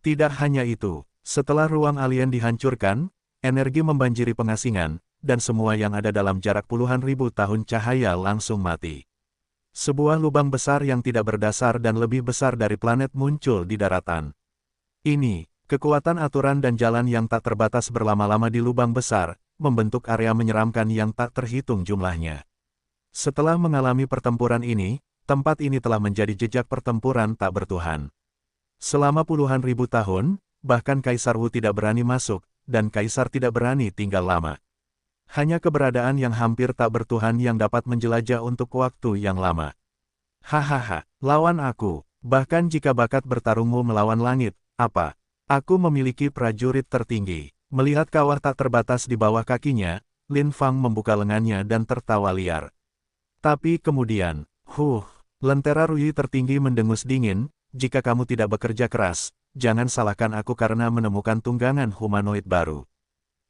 Tidak hanya itu, setelah ruang alien dihancurkan, energi membanjiri pengasingan, dan semua yang ada dalam jarak puluhan ribu tahun cahaya langsung mati. Sebuah lubang besar yang tidak berdasar dan lebih besar dari planet muncul di daratan. Ini, kekuatan aturan dan jalan yang tak terbatas berlama-lama di lubang besar, membentuk area menyeramkan yang tak terhitung jumlahnya. Setelah mengalami pertempuran ini, tempat ini telah menjadi jejak pertempuran tak bertuhan. Selama puluhan ribu tahun, bahkan Kaisar Wu tidak berani masuk, dan Kaisar tidak berani tinggal lama. Hanya keberadaan yang hampir tak bertuhan yang dapat menjelajah untuk waktu yang lama. Hahaha, lawan aku, bahkan jika bakat bertarungmu melawan langit, apa? Aku memiliki prajurit tertinggi. Melihat kawah tak terbatas di bawah kakinya, Lin Fang membuka lengannya dan tertawa liar. Tapi kemudian, lentera Ruyi tertinggi mendengus dingin, jika kamu tidak bekerja keras, jangan salahkan aku karena menemukan tunggangan humanoid baru.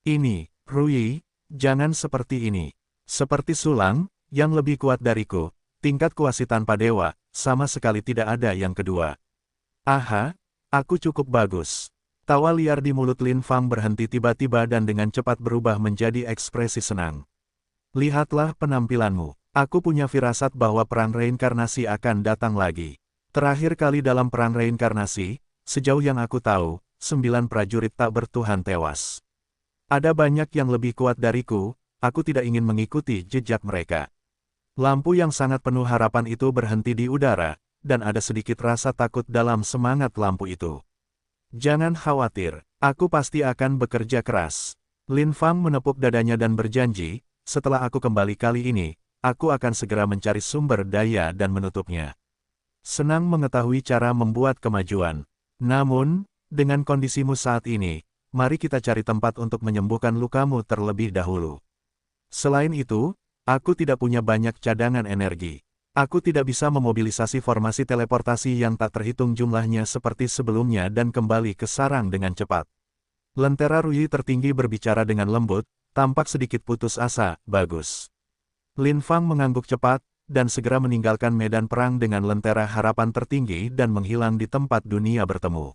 Ini, Ruyi, jangan seperti ini. Seperti Sulang, yang lebih kuat dariku, tingkat kuasi tanpa dewa, sama sekali tidak ada yang kedua. Aha, aku cukup bagus. Tawa liar di mulut Lin Fang berhenti tiba-tiba dan dengan cepat berubah menjadi ekspresi senang. Lihatlah penampilanmu. Aku punya firasat bahwa perang reinkarnasi akan datang lagi. Terakhir kali dalam perang reinkarnasi, sejauh yang aku tahu, 9 prajurit tak bertuhan tewas. Ada banyak yang lebih kuat dariku, aku tidak ingin mengikuti jejak mereka. Lampu yang sangat penuh harapan itu berhenti di udara, dan ada sedikit rasa takut dalam semangat lampu itu. Jangan khawatir, aku pasti akan bekerja keras. Lin Fang menepuk dadanya dan berjanji, setelah aku kembali kali ini, aku akan segera mencari sumber daya dan menutupnya. Senang mengetahui cara membuat kemajuan. Namun, dengan kondisimu saat ini, mari kita cari tempat untuk menyembuhkan lukamu terlebih dahulu. Selain itu, aku tidak punya banyak cadangan energi. Aku tidak bisa memobilisasi formasi teleportasi yang tak terhitung jumlahnya seperti sebelumnya dan kembali ke sarang dengan cepat. Lentera Rui tertinggi berbicara dengan lembut, tampak sedikit putus asa, bagus. Lin Fang mengangguk cepat, dan segera meninggalkan medan perang dengan lentera harapan tertinggi dan menghilang di tempat dunia bertemu.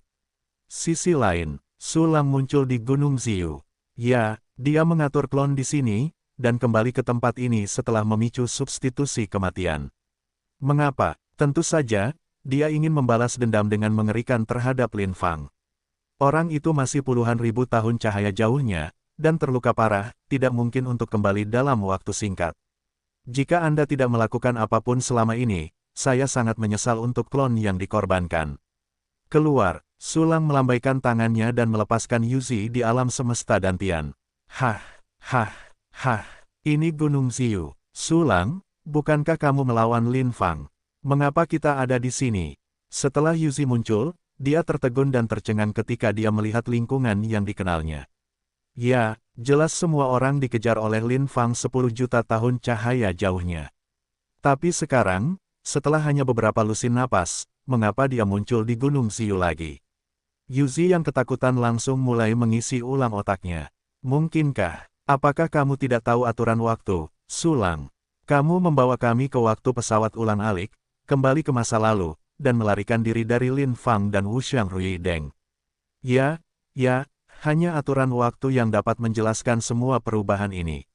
Sisi lain, Su Lang muncul di Gunung Ziyu. Ya, dia mengatur klon di sini, dan kembali ke tempat ini setelah memicu substitusi kematian. Mengapa? Tentu saja, dia ingin membalas dendam dengan mengerikan terhadap Lin Fang. Orang itu masih puluhan ribu tahun cahaya jauhnya, dan terluka parah, tidak mungkin untuk kembali dalam waktu singkat. Jika Anda tidak melakukan apapun selama ini, saya sangat menyesal untuk klon yang dikorbankan. Keluar, Su Lang melambaikan tangannya dan melepaskan Yuzi di alam semesta dantian. Hah, hah, hah, ini Gunung Ziyu. Su Lang, bukankah kamu melawan Lin Fang? Mengapa kita ada di sini? Setelah Yuzi muncul, dia tertegun dan tercengang ketika dia melihat lingkungan yang dikenalnya. Ya, jelas semua orang dikejar oleh Lin Fang 10 juta tahun cahaya jauhnya. Tapi sekarang, setelah hanya beberapa lusin napas, mengapa dia muncul di Gunung Ziyu lagi? Yuzi yang ketakutan langsung mulai mengisi ulang otaknya. Mungkinkah, apakah kamu tidak tahu aturan waktu, Su Lang? Kamu membawa kami ke waktu pesawat ulang-alik, kembali ke masa lalu, dan melarikan diri dari Lin Fang dan Wuxiang Ruideng. Ya, hanya aturan waktu yang dapat menjelaskan semua perubahan ini.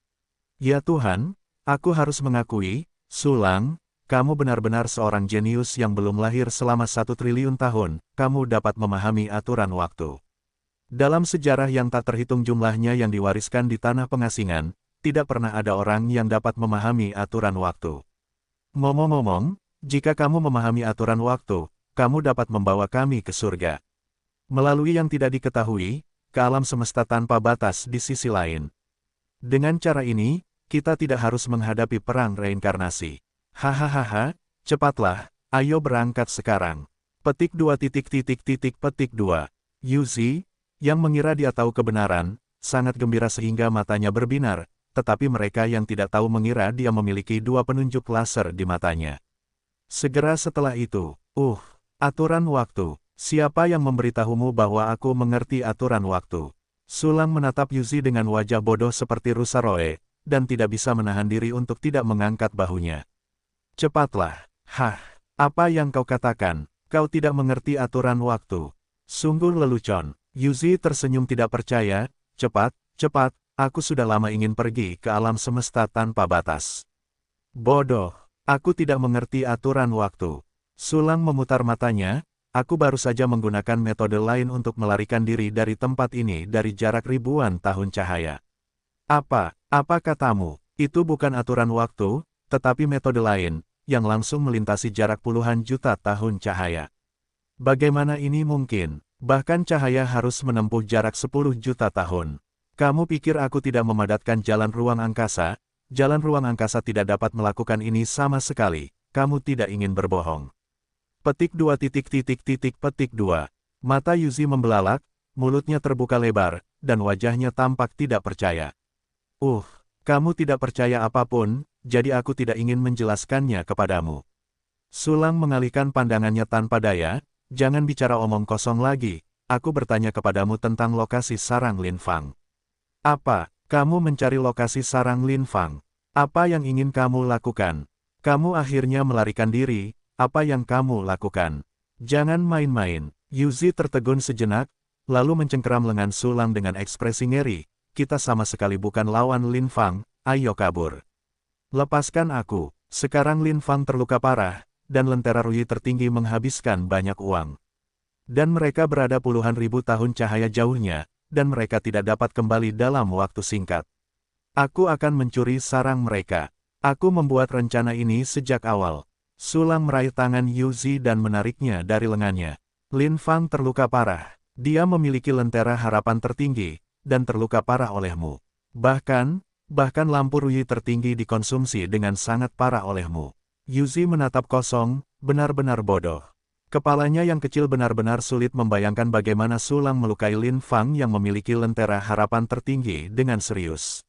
Ya Tuhan, aku harus mengakui, Su Lang, kamu benar-benar seorang jenius yang belum lahir selama 1 triliun tahun, kamu dapat memahami aturan waktu. Dalam sejarah yang tak terhitung jumlahnya yang diwariskan di tanah pengasingan, tidak pernah ada orang yang dapat memahami aturan waktu. Ngomong-ngomong, jika kamu memahami aturan waktu, kamu dapat membawa kami ke surga. Melalui yang tidak diketahui, ke alam semesta tanpa batas di sisi lain. Dengan cara ini, kita tidak harus menghadapi perang reinkarnasi. Hahaha, cepatlah, ayo berangkat sekarang. Petik 2. Yuzi, yang mengira dia tahu kebenaran, sangat gembira sehingga matanya berbinar, tetapi mereka yang tidak tahu mengira dia memiliki 2 penunjuk laser di matanya. Segera setelah itu, aturan waktu, siapa yang memberitahumu bahwa aku mengerti aturan waktu? Su Lang menatap Yuzi dengan wajah bodoh seperti rusa Roe, dan tidak bisa menahan diri untuk tidak mengangkat bahunya. Cepatlah, apa yang kau katakan, kau tidak mengerti aturan waktu. Sungguh lelucon, Yuzi tersenyum tidak percaya, cepat, aku sudah lama ingin pergi ke alam semesta tanpa batas. Bodoh, aku tidak mengerti aturan waktu. Su Lang memutar matanya, aku baru saja menggunakan metode lain untuk melarikan diri dari tempat ini dari jarak ribuan tahun cahaya. Apa katamu? Itu bukan aturan waktu, tetapi metode lain, yang langsung melintasi jarak puluhan juta tahun cahaya. Bagaimana ini mungkin? Bahkan cahaya harus menempuh jarak 10 juta tahun. Kamu pikir aku tidak memadatkan jalan ruang angkasa? Jalan ruang angkasa tidak dapat melakukan ini sama sekali, kamu tidak ingin berbohong. Petik 2. Mata Yuzi membelalak, mulutnya terbuka lebar, dan wajahnya tampak tidak percaya. Kamu tidak percaya apapun, jadi aku tidak ingin menjelaskannya kepadamu. Su Lang mengalihkan pandangannya tanpa daya, jangan bicara omong kosong lagi, aku bertanya kepadamu tentang lokasi sarang Lin Fang. Apa, kamu mencari lokasi sarang Lin Fang? Apa yang ingin kamu lakukan? Kamu akhirnya melarikan diri, apa yang kamu lakukan? Jangan main-main. Yuzi tertegun sejenak, lalu mencengkeram lengan Su Lang dengan ekspresi ngeri, kita sama sekali bukan lawan Lin Fang, ayo kabur. Lepaskan aku, sekarang Lin Fang terluka parah, dan Lentera Rui tertinggi menghabiskan banyak uang. Dan mereka berada puluhan ribu tahun cahaya jauhnya, dan mereka tidak dapat kembali dalam waktu singkat. Aku akan mencuri sarang mereka. Aku membuat rencana ini sejak awal. Su Lang meraih tangan Yu Zi dan menariknya dari lengannya. Lin Fang terluka parah. Dia memiliki lentera harapan tertinggi, dan terluka parah olehmu. Bahkan lampu Ruyi tertinggi dikonsumsi dengan sangat parah olehmu. Yu Zi menatap kosong, benar-benar bodoh. Kepalanya yang kecil benar-benar sulit membayangkan bagaimana Su Lang melukai Lin Fang yang memiliki lentera harapan tertinggi dengan serius.